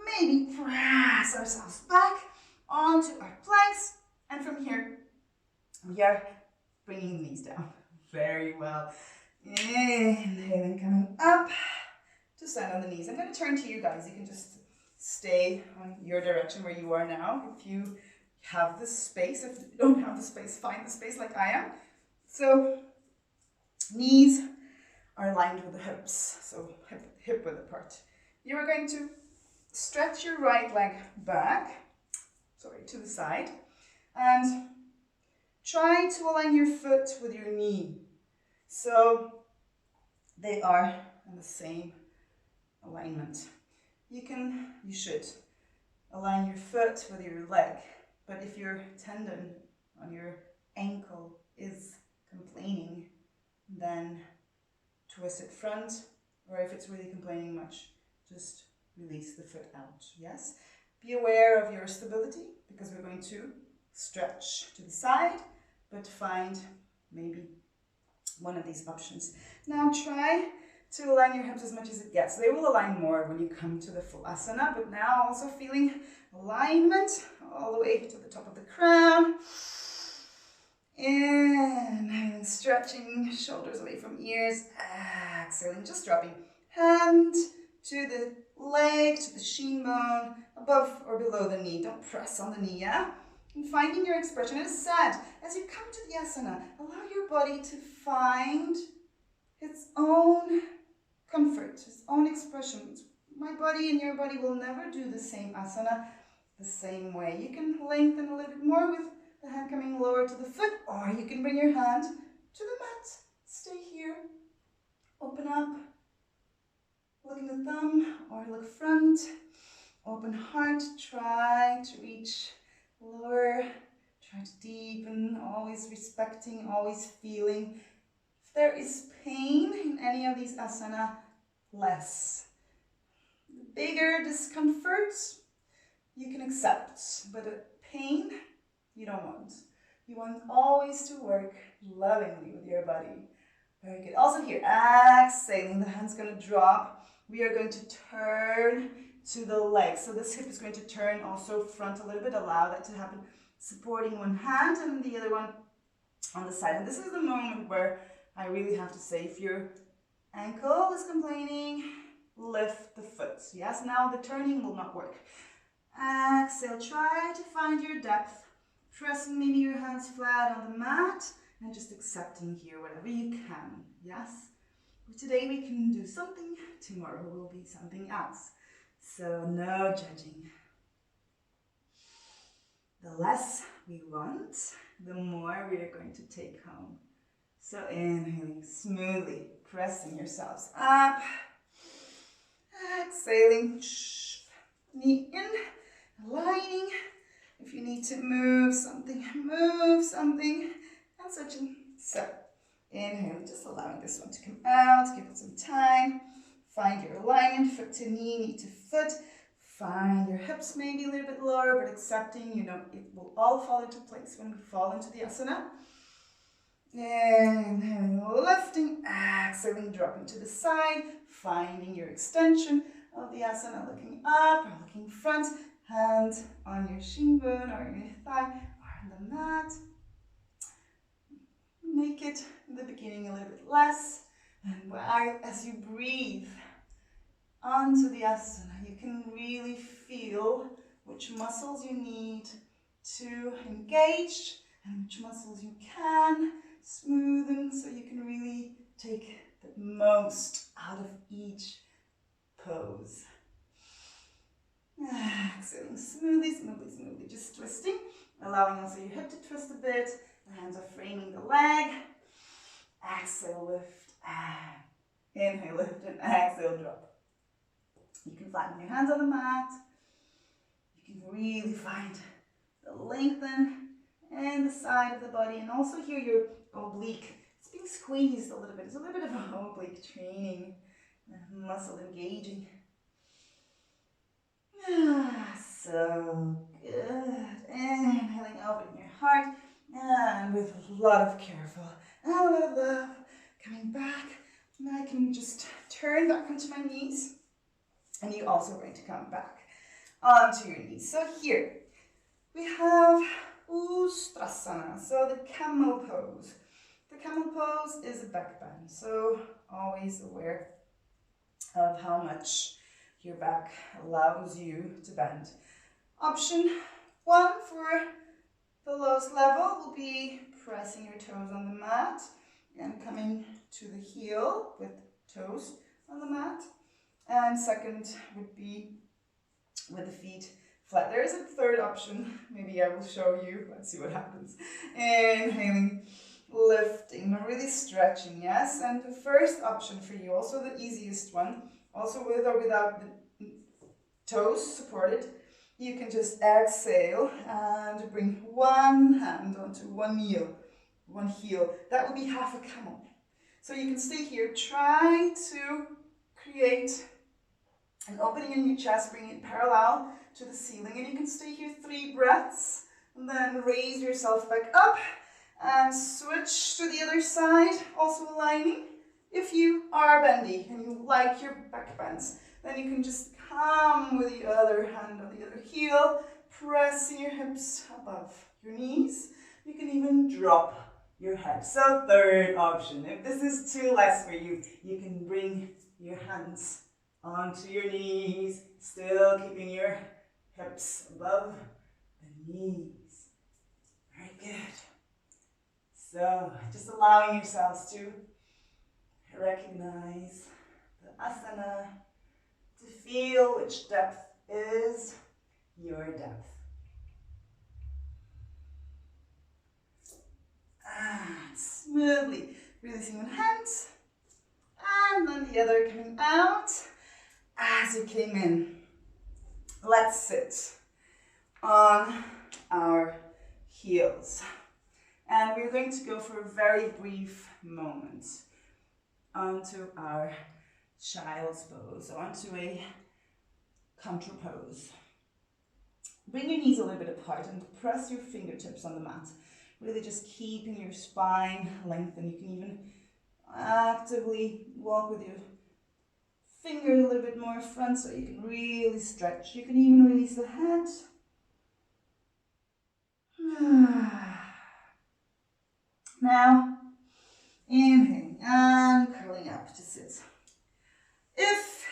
Speaker 1: maybe press ourselves back onto our planks, and from here we are bringing the knees down. Very well. Inhaling, coming up to stand on the knees. I'm going to turn to you guys. You can just stay on your direction where you are now. If you have the space, if you don't have the space, find the space like I am. So knees are aligned with the hips, so hip width apart. You are going to stretch your right leg back, to the side, and try to align your foot with your knee. So they are in the same alignment. You should align your foot with your leg, but if your tendon on your ankle is complaining, then twist it front, or if it's really complaining much, just release the foot out. Yes? Be aware of your stability, because we're going to stretch to the side, but find maybe one of these options. Now try to align your hips as much as it gets. They will align more when you come to the full asana, but now also feeling alignment all the way to the top of the crown. Inhaling, stretching, shoulders away from ears. Exhaling, just dropping hand to the leg, to the shin bone, above or below the knee. Don't press on the knee, yeah? And finding your expression. It is said, as you come to the asana, allow your body to find its own comfort, its own expression. My body and your body will never do the same asana the same way. You can lengthen a little bit more with the hand coming lower to the foot, or you can bring your hand to the mat. Stay here. Open up. Look in the thumb or look front. Open heart. Try to reach lower. Try to deepen. Always respecting, always feeling. If there is pain in any of these asana, less. The bigger discomfort you can accept, but the pain you don't want. You want always to work lovingly with your body. Very good. Also here, exhaling, the hand's going to drop. We are going to turn to the legs. So this hip is going to turn also front a little bit. Allow that to happen. Supporting one hand and the other one on the side. And this is the moment where I really have to say, if your ankle is complaining, lift the foot. Yes, now the turning will not work. Exhale, try to find your depth. Pressing maybe your hands flat on the mat and just accepting here whatever you can. Yes? Today we can do something, tomorrow will be something else. So no judging. The less we want, the more we are going to take home. So inhaling smoothly, pressing yourselves up. Exhaling, knee in, aligning. If you need to move something, and switching. So, inhaling, just allowing this one to come out, give it some time. Find your alignment, foot to knee to foot. Find your hips maybe a little bit lower, but accepting, it will all fall into place when we fall into the asana. Inhaling, lifting, exhaling, dropping to the side, finding your extension of the asana, looking up or looking front, hand on your shin bone or your thigh or on the mat. Make it in the beginning a little bit less, and as you breathe onto the asana, you can really feel which muscles you need to engage and which muscles you can smoothen, so you can really take the most out of each pose. Exhaling smoothly, smoothly, smoothly, just twisting, allowing also your hip to twist a bit. The hands are framing the leg. Exhale, lift. Inhale, lift, and exhale, drop. You can flatten your hands on the mat. You can really find the lengthen in the side of the body, and also here your oblique. It's being squeezed a little bit. It's a little bit of an oblique training, muscle engaging. So good. Inhaling, opening your heart, and with a lot of careful and a lot of love, coming back. And I can just turn back onto my knees, and you're also going to come back onto your knees. So here we have Ustrasana, so the camel pose. The camel pose is a back bend, so always aware of how much your back allows you to bend. Option 1 for the lowest level will be pressing your toes on the mat and coming to the heel with toes on the mat. And second would be with the feet flat. There is a third option. Maybe I will show you. Let's see what happens. Inhaling, lifting, really stretching, yes? And the first option for you, also the easiest one, also with or without the toes supported, you can just exhale and bring one hand onto one heel. That will be half a camel. So you can stay here, try to create an opening in your chest, bring it parallel to the ceiling, and you can stay here 3 breaths, and then raise yourself back up and switch to the other side, also aligning. If you are bendy and you like your back bends, then you can just come with the other hand on the other heel, pressing your hips above your knees. You can even drop your head. So third option, if this is too less for you, you can bring your hands onto your knees, still keeping your hips above the knees. Very good. So just allowing yourselves to recognize the asana, to feel which depth is your depth. And smoothly releasing one hand, and then the other coming out as you came in. Let's sit on our heels. And we're going to go for a very brief moment onto our child's pose, onto a contour pose. Bring your knees a little bit apart and press your fingertips on the mat. Really just keeping your spine lengthened. You can even actively walk with your finger a little bit more front so you can really stretch. You can even release the head. Now, inhaling and curling up to sit. If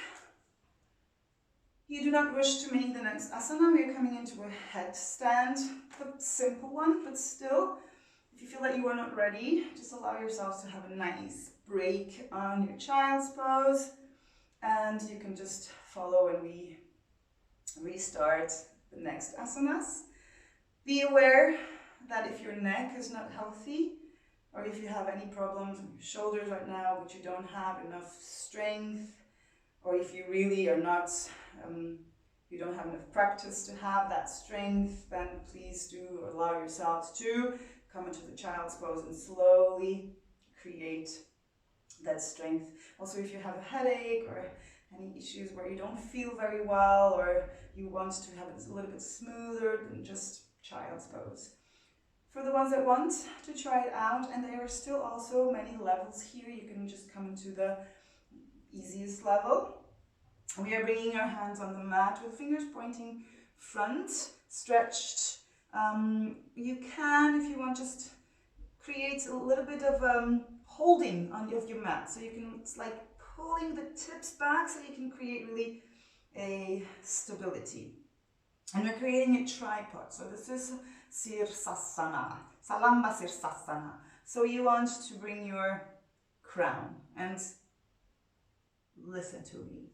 Speaker 1: you do not wish to make the next asana, we are coming into a headstand, a simple one, but still, if you feel that you are not ready, just allow yourselves to have a nice break on your child's pose, and you can just follow when we restart the next asanas. Be aware that if your neck is not healthy, or if you have any problems in your shoulders right now, but you don't have enough strength, or if you really are not, you don't have enough practice to have that strength, then please do allow yourselves to come into the child's pose and slowly create that strength. Also, if you have a headache or any issues where you don't feel very well, or you want to have it a little bit smoother than just child's pose, For the ones that want to try it out, and there are still also many levels here, you can just come into the easiest level. We are bringing our hands on the mat with fingers pointing front, stretched. You can, if you want, just create a little bit of holding of your mat. So you can, it's like pulling the tips back so you can create really a stability. And we're creating a tripod. So this is Sirsasana, Salamba Sirsasana. So you want to bring your crown and listen to me.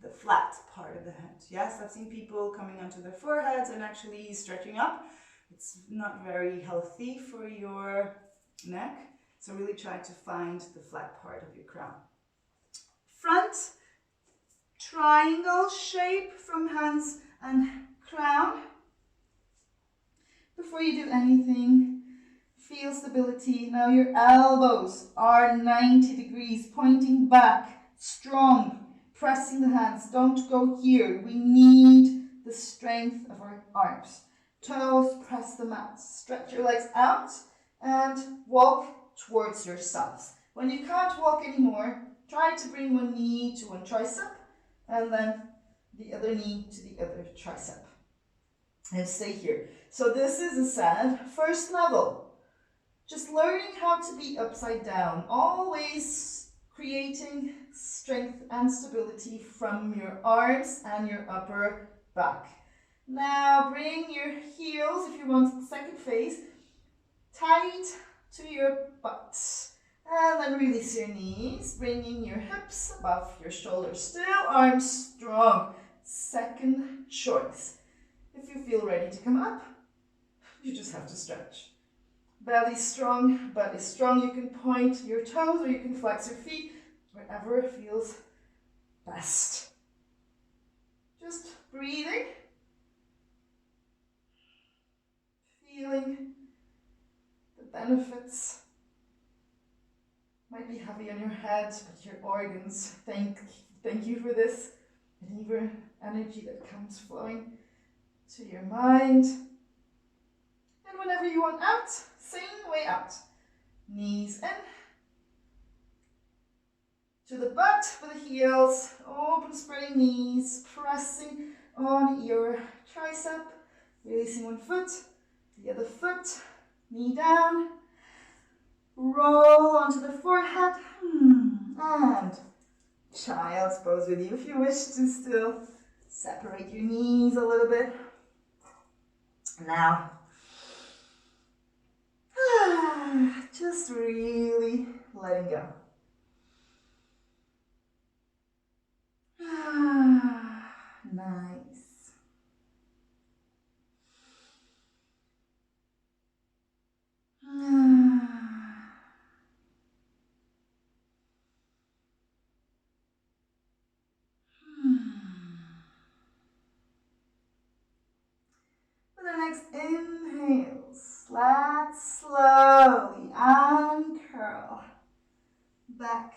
Speaker 1: The flat part of the head. Yes, I've seen people coming onto their foreheads and actually stretching up. It's not very healthy for your neck. So really try to find the flat part of your crown. Front triangle shape from hands and crown. Before you do anything, feel stability. Now your elbows are 90 degrees, pointing back, strong, pressing the hands. Don't go here. We need the strength of our arms. Toes, press the mat. Stretch your legs out and walk towards yourselves. When you can't walk anymore, try to bring one knee to one tricep and then the other knee to the other tricep. And stay here. So this is a sad first level. Just learning how to be upside down. Always creating strength and stability from your arms and your upper back. Now bring your heels, if you want the second phase, tight to your butt. And then release your knees, bringing your hips above your shoulders. Still arms strong. Second choice. If you feel ready to come up, you just have to stretch. Belly strong, butt is strong. You can point your toes or you can flex your feet, wherever feels best. Just breathing. Feeling the benefits. Might be heavy on your head, but your organs thank you for this. And even energy that comes flowing to your mind. And whenever you want out, same way out. Knees in. To the butt with the heels. Open, spreading knees. Pressing on your tricep. Releasing one foot. The other foot. Knee down. Roll onto the forehead. And child's pose with you. If you wish to still separate your knees a little bit. Now, just really letting go. Nice. For the next inhales, let's slowly uncurl back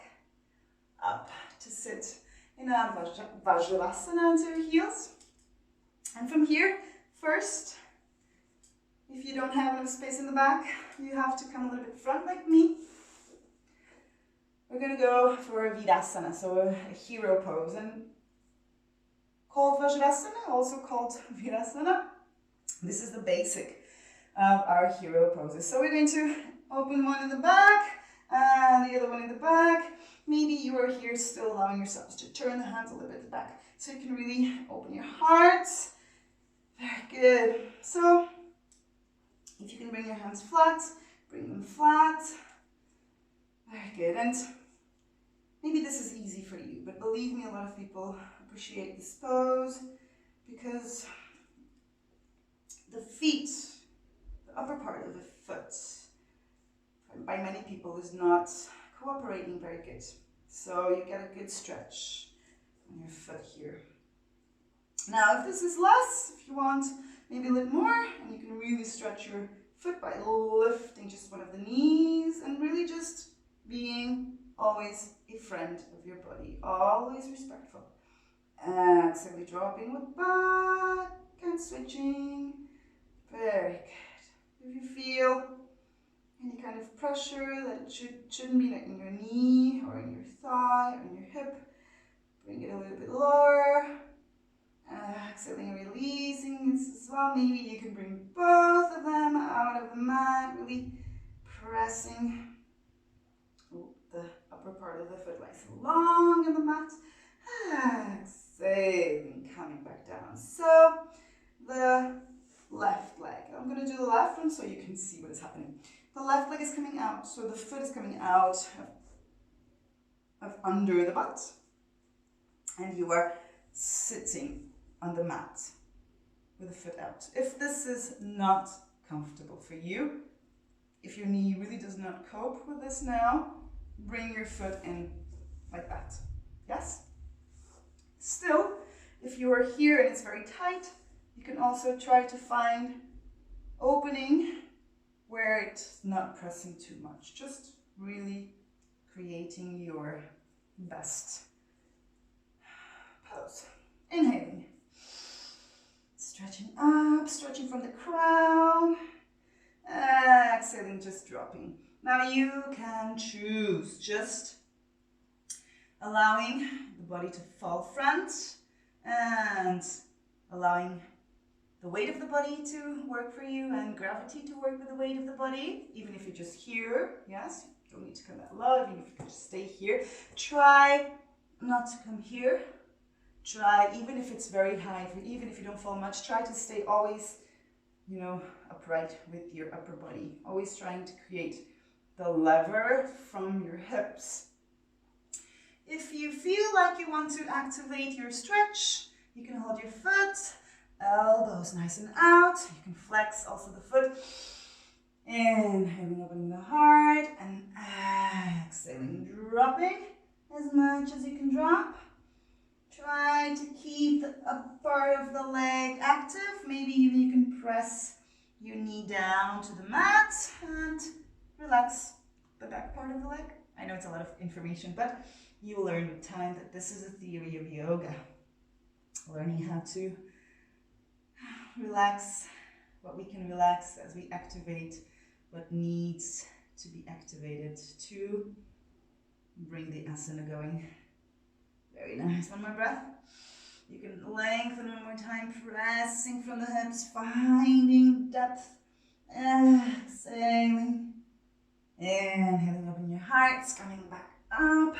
Speaker 1: up to sit in a Vajrasana onto your heels. And from here, first, if you don't have enough space in the back, you have to come a little bit front like me. We're going to go for a Virasana, so a hero pose, and called Vajrasana, also called Virasana. This is the basic of our hero poses. So we're going to open one in the back and the other one in the back. Maybe you are here still allowing yourselves to turn the hands a little bit back so you can really open your heart. Very good. So if you can bring your hands flat, bring them flat. Very good. And maybe this is easy for you, but believe me, a lot of people appreciate this pose because the feet, the upper part of the foot, by many people is not cooperating very good. So you get a good stretch on your foot here. Now, if this is less, if you want maybe a little more, and you can really stretch your foot by lifting just one of the knees and really just being always a friend of your body, always respectful. Exhale, dropping with back and switching. Very good. If you feel pressure, that it shouldn't be like in your knee or in your thigh or in your hip. Bring it a little bit lower. Exhaling, releasing this as well. Maybe you can bring both of them out of the mat, really pressing. The upper part of the foot nice and long in the mat. Exhaling, coming back down. So the left leg. I'm going to do the left one so you can see what is happening. The left leg is coming out, so the foot is coming out of under the butt. And you are sitting on the mat with the foot out. If this is not comfortable for you, if your knee really does not cope with this now, bring your foot in like that. Yes? Still, if you are here and it's very tight, you can also try to find opening where it's not pressing too much. Just really creating your best pose. Inhaling. Stretching up, stretching from the crown. Exhaling, just dropping. Now you can choose just allowing the body to fall front and allowing the weight of the body to work for you and gravity to work with the weight of the body, even if you're just here. Yes, you don't need to come that low, even if you can just stay here. Try not to come here. Try, even if it's very high, even if you don't fall much, try to stay always, upright with your upper body. Always trying to create the lever from your hips. If you feel like you want to activate your stretch, you can hold your foot, elbows nice and out. You can flex also the foot. Inhaling, opening the heart, and exhaling, dropping as much as you can drop. Try to keep the upper part of the leg active. Maybe even you can press your knee down to the mat and relax the back part of the leg. I know it's a lot of information, but you will learn with time that this is a theory of yoga. Learning how to relax what we can relax as we activate what needs to be activated to bring the asana going. Very nice. One more breath. You can lengthen one more time, pressing from the hips, finding depth. Exhaling. Inhaling, open your hearts, coming back up.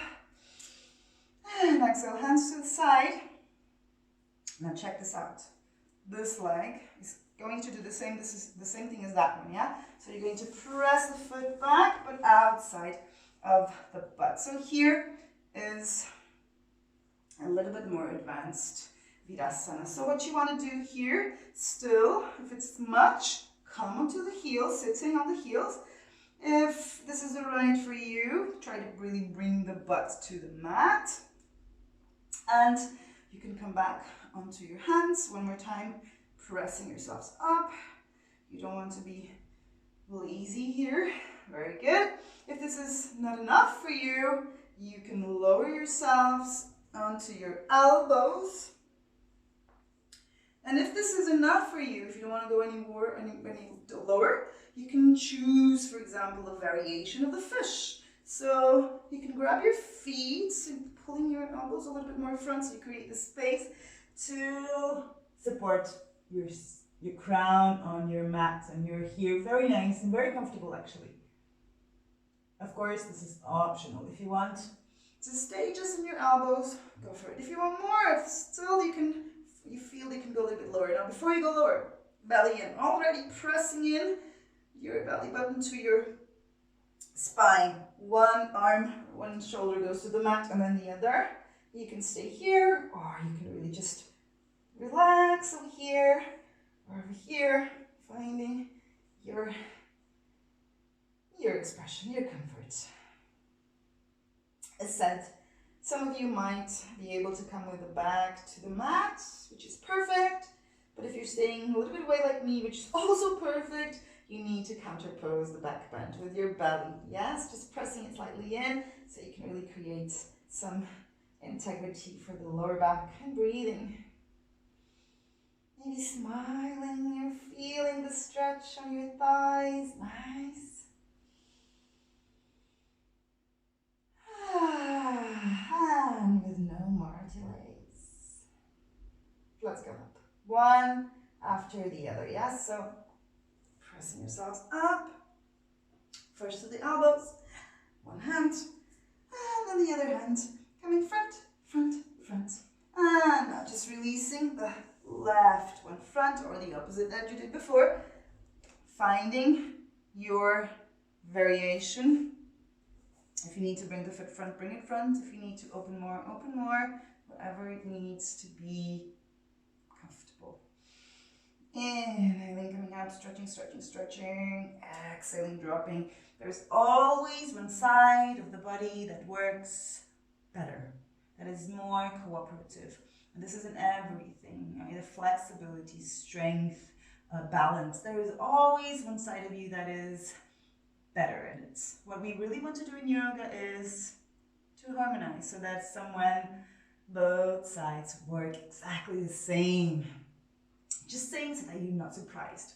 Speaker 1: And exhale, hands to the side. Now check this out. This leg is going to do the same. This is the same thing as that one, yeah? So you're going to press the foot back, but outside of the butt. So here is a little bit more advanced Virasana. So what you want to do here, still, if it's much, come onto the heels, sitting on the heels. If this is alright for you, try to really bring the butt to the mat. And you can come back onto your hands one more time, pressing yourselves up. You don't want to be lazy here. Very good. If this is not enough for you, you can lower yourselves onto your elbows. And if this is enough for you, if you don't want to go any lower, you can choose, for example, a variation of the fish. So you can grab your feet, pulling your elbows a little bit more front so you create the space to support your crown on your mat, and you're here very nice and very comfortable actually. Of course, this is optional. If you want to stay just in your elbows, go for it. If you want more, if still you feel you can go a little bit lower. Now before you go lower, belly in, already pressing in your belly button to your spine. One arm, one shoulder goes to the mat and then the other. You can stay here, or you can really just relax over here or over here, finding your expression, your comfort. As said, some of you might be able to come with the back to the mat, which is perfect. But if you're staying a little bit away like me, which is also perfect, you need to counterpose the back bend with your belly. Yes, just pressing it slightly in so you can really create some integrity for the lower back, and breathing. Maybe smiling, you're feeling the stretch on your thighs. Nice. let's come up. One after the other, yes? So pressing yourselves up. First to the elbows, one hand, and then the other hand coming front, front, front. And now just releasing the left one front, or the opposite that you did before. Finding your variation. If you need to bring the foot front, bring it front. If you need to open more, open more. Whatever it needs to be comfortable. Inhaling, coming up, stretching, stretching, stretching. Exhaling, dropping. There's always one side of the body that works better, that is more cooperative. And this is in everything, either flexibility, strength, balance. There is always one side of you that is better, and it's what we really want to do in yoga is to harmonize, so that when both sides work exactly the same. Just saying so that you're not surprised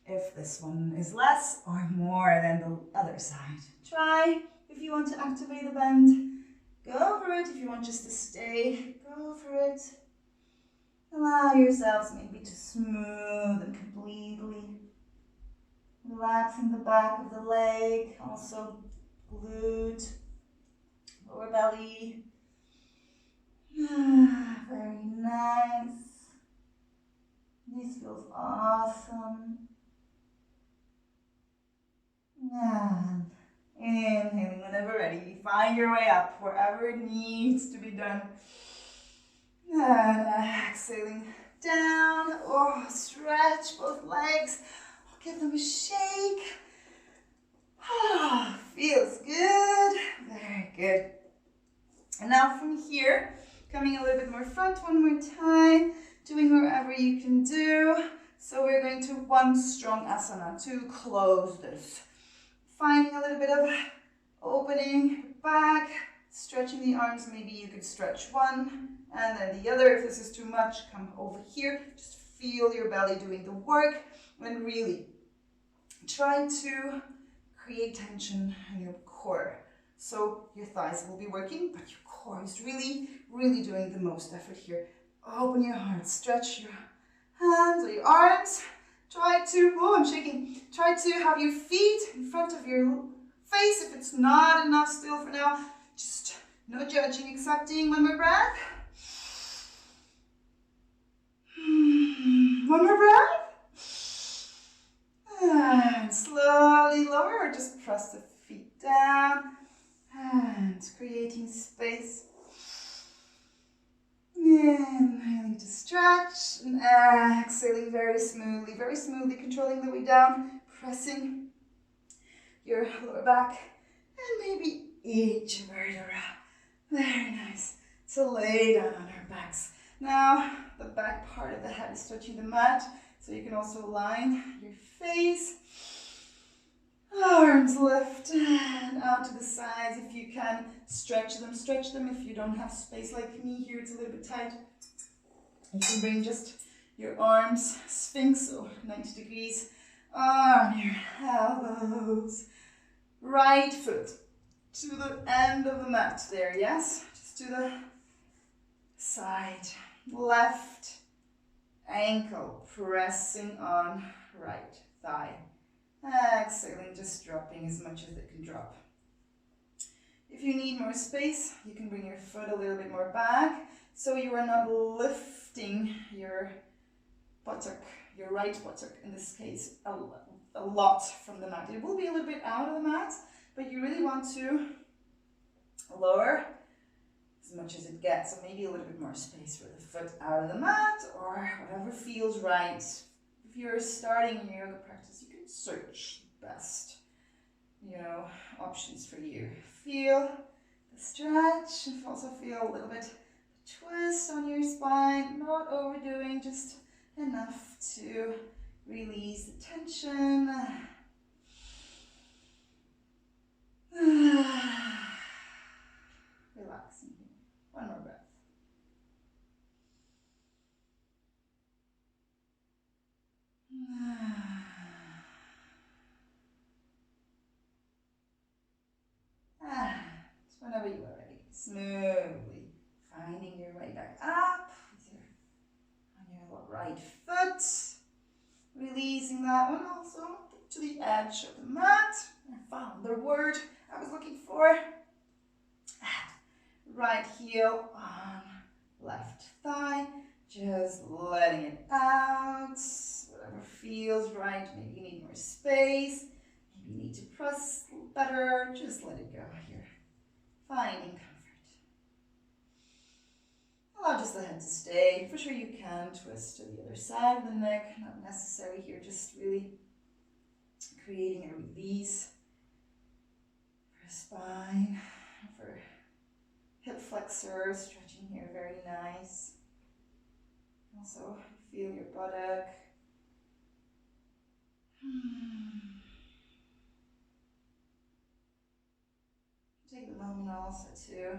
Speaker 1: if this one is less or more than the other side. Try if you want to activate the bend. Go for it. If you want just to stay, go for it. Allow yourselves maybe to smooth and completely. Relaxing the back of the leg, also glute, lower belly. Very nice. This feels awesome. And inhaling whenever ready. Find your way up wherever it needs to be done. And exhaling down. Oh, stretch both legs. Give them a shake. Feels good. Very good. And now from here, coming a little bit more front one more time, doing wherever you can do. So we're going to one strong asana to close this. Finding a little bit of opening back, stretching the arms. Maybe you could stretch one and then the other. If this is too much, come over here. Just feel your belly doing the work and really try to create tension in your core. So your thighs will be working, but your core is really, really doing the most effort here. Open your heart, stretch your hands or your arms. Try to, I'm shaking. Try to have your feet in front of your face. If it's not enough still for now, just no judging, accepting. One more breath. One more breath. And slowly lower, or just press the feet down. And creating space. Inhaling to stretch and exhaling very smoothly, controlling the way down, pressing your lower back and maybe each vertebra. Very nice. So lay down on our backs. Now the back part of the head is touching the mat, so you can also align your face. Arms lift and out to the sides. If you can, stretch them. If you don't have space like me here, it's a little bit tight. You can bring just your arms, sphinx, so 90 degrees on your elbows. Right foot to the end of the mat there, yes? Just to the side. Left ankle pressing on right thigh. Exhaling, just dropping as much as it can drop. If you need more space, you can bring your foot a little bit more back so you are not lifting your buttock, your right buttock in this case, a lot from the mat. It will be a little bit out of the mat, but you really want to lower as much as it gets. So maybe a little bit more space for the foot out of the mat or whatever feels right. If you're starting your yoga practice, you can search the best, options for you. Feel the stretch and also feel a little bit twist on your spine, not overdoing, just enough to release the tension. Relaxing here. One more breath. Just whenever you are ready, smoothly finding your way back up with your right foot. Releasing that one also to the edge of the mat. I found the word I was looking for. Right heel on left thigh. Just letting it out. Whatever feels right. Maybe you need more space. Maybe you need to press better. Just let it go here. Finding comfort. Allow just the head to stay. For sure you can twist to the other side of the neck. Not necessary here. Just really creating a release for spine, for hip flexor, stretching here, very nice. Also feel your buttock. Take the moment also to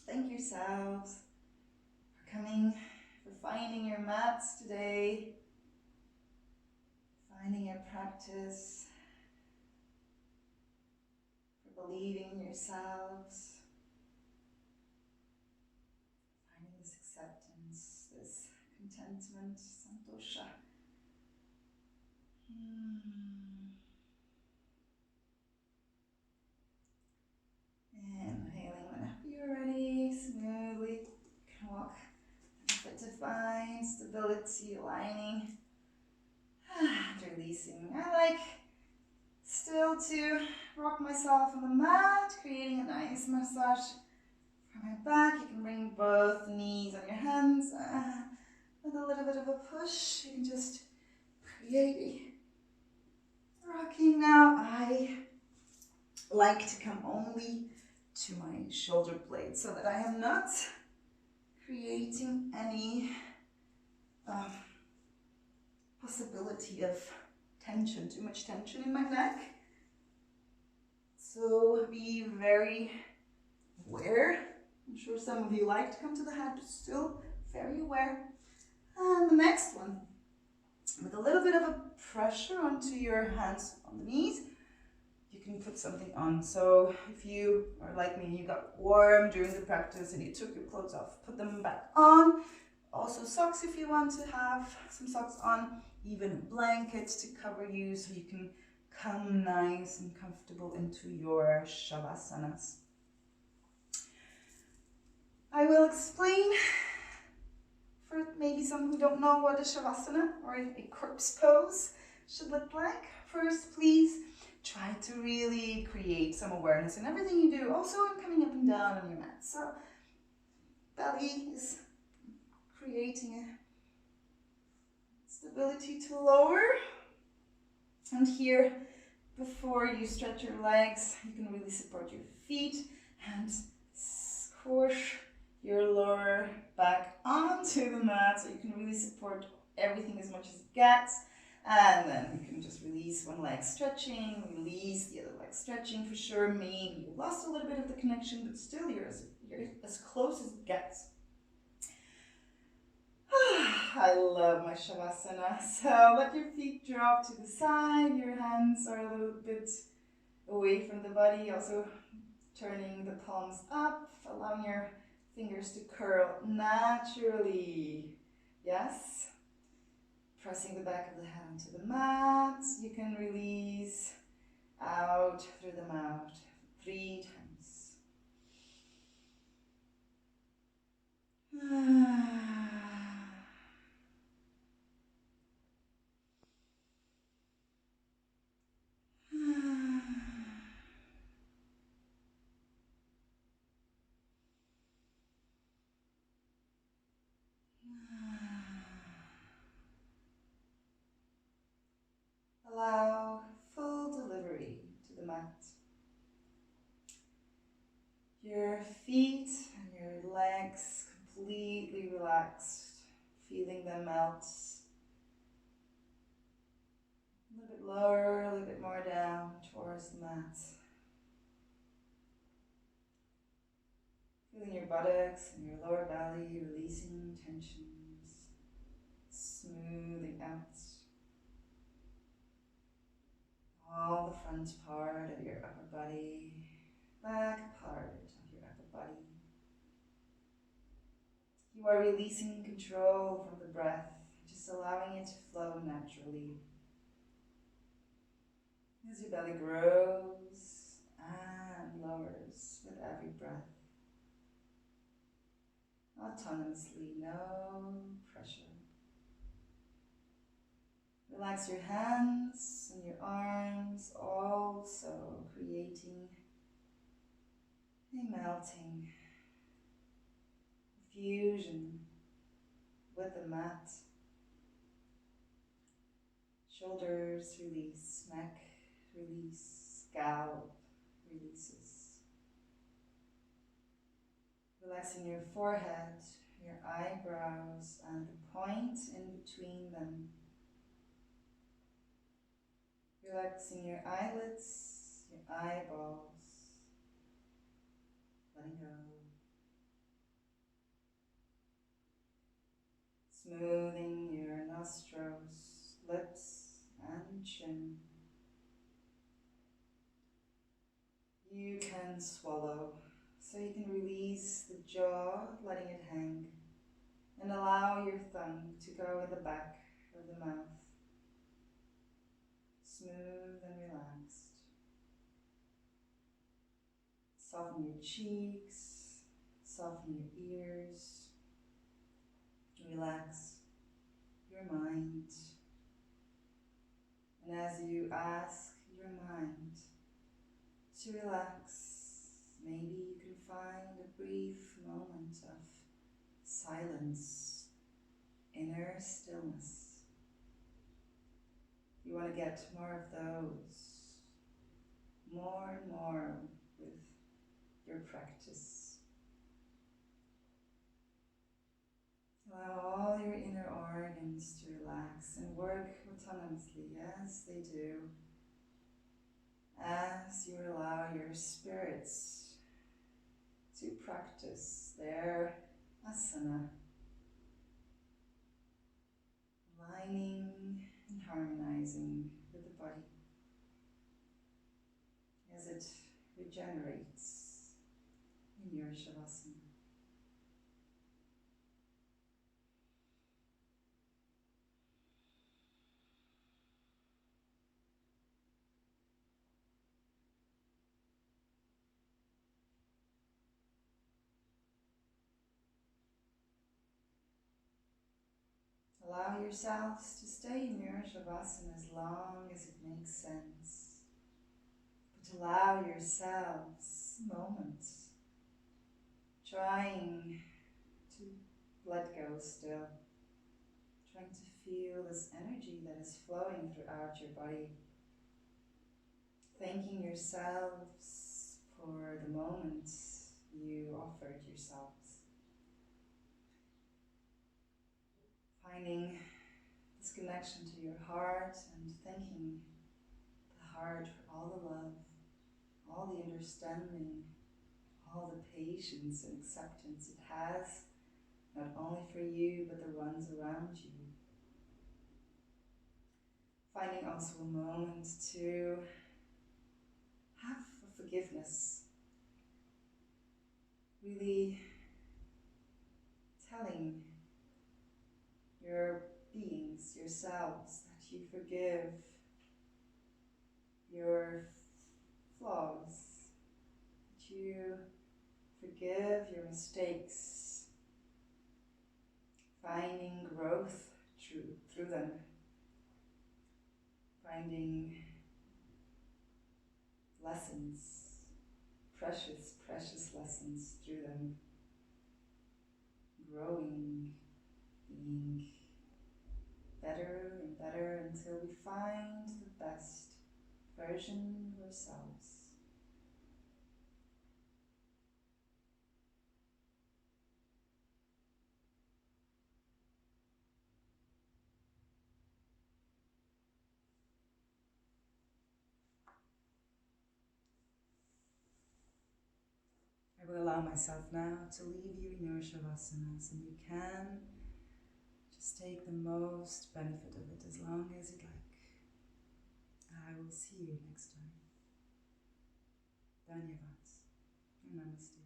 Speaker 1: thank yourselves for coming, for finding your mats today, finding your practice, for believing in yourselves, finding this acceptance, this contentment, santosha. Inhaling whenever you're ready, smoothly. You can walk but to find stability, aligning, and releasing. I like still to rock myself on the mat, creating a nice massage for my back. You can bring both knees on your hands with a little bit of a push. You can just create a rocking. Now I like to come only to my shoulder blades so that I am not creating any possibility of tension, too much tension in my neck. So be very aware. I'm sure some of you like to come to the head, but still very aware. And the next one, with a little bit of a pressure onto your hands on the knees, you can put something on. So if you are like me, you got warm during the practice and you took your clothes off, put them back on. Also socks if you want to have some socks on, even a blanket to cover you so you can come nice and comfortable into your Shavasanas. I will explain for maybe some who don't know what a Shavasana or a corpse pose should look like. First, please try to really create some awareness in everything you do, also in coming up and down on your mat. So belly is creating a stability to lower. And here, before you stretch your legs, you can really support your feet and squish your lower back onto the mat so you can really support everything as much as it gets. And then you can just release one leg stretching, release the other leg stretching. For sure, maybe you lost a little bit of the connection, but still you're as close as it gets. I love my Shavasana. So let your feet drop to the side. Your hands are a little bit away from the body. Also turning the palms up, allowing your fingers to curl naturally. Yes. Pressing the back of the head onto the mat. You can release out through the mouth 3 times. Allow full delivery to the mat. Your feet and your legs completely relaxed, feeling them melt. A little bit lower, a little bit more down towards the mat. Feeling your buttocks and your lower belly, releasing tensions, smoothing out all the front part of your upper body, back part of your upper body. You are releasing control from the breath, just allowing it to flow naturally. As your belly grows and lowers with every breath. Autonomously, no pressure. Relax your hands and your arms, also creating a melting fusion with the mat. Shoulders release, neck release, scalp releases. Relaxing your forehead, your eyebrows, and the point in between them. Relaxing your eyelids, your eyeballs, letting go. Smoothing your nostrils, lips, and chin. You can swallow, so you can release the jaw, letting it hang, and allow your tongue to go in the back of the mouth. Smooth and relaxed. Soften your cheeks, soften your ears. Relax your mind. And as you ask your mind to relax, maybe you can find a brief moment of silence, inner stillness. You want to get more of those, more and more with your practice. Allow all your inner organs to relax and work autonomously as they do, as you allow your spirits to practice their asana, aligning and harmonizing with the body as it regenerates in your shavasana. Allow yourselves to stay in your shavasana as long as it makes sense. But allow yourselves moments trying to let go still. Trying to feel this energy that is flowing throughout your body. Thanking yourselves for the moments you offered yourselves. Finding this connection to your heart and thanking the heart for all the love, all the understanding, all the patience and acceptance it has, not only for you, but the ones around you. Finding also a moment to have a forgiveness. Really telling your beings, yourselves, that you forgive your flaws, that you forgive your mistakes, finding growth through them, finding lessons, precious, precious lessons through them, growing, being better and better until we find the best version of ourselves. I will allow myself now to leave you in your shavasanas, and you can just take the most benefit of it as long as you'd like. I will see you next time. Dhanyavad. Namaste.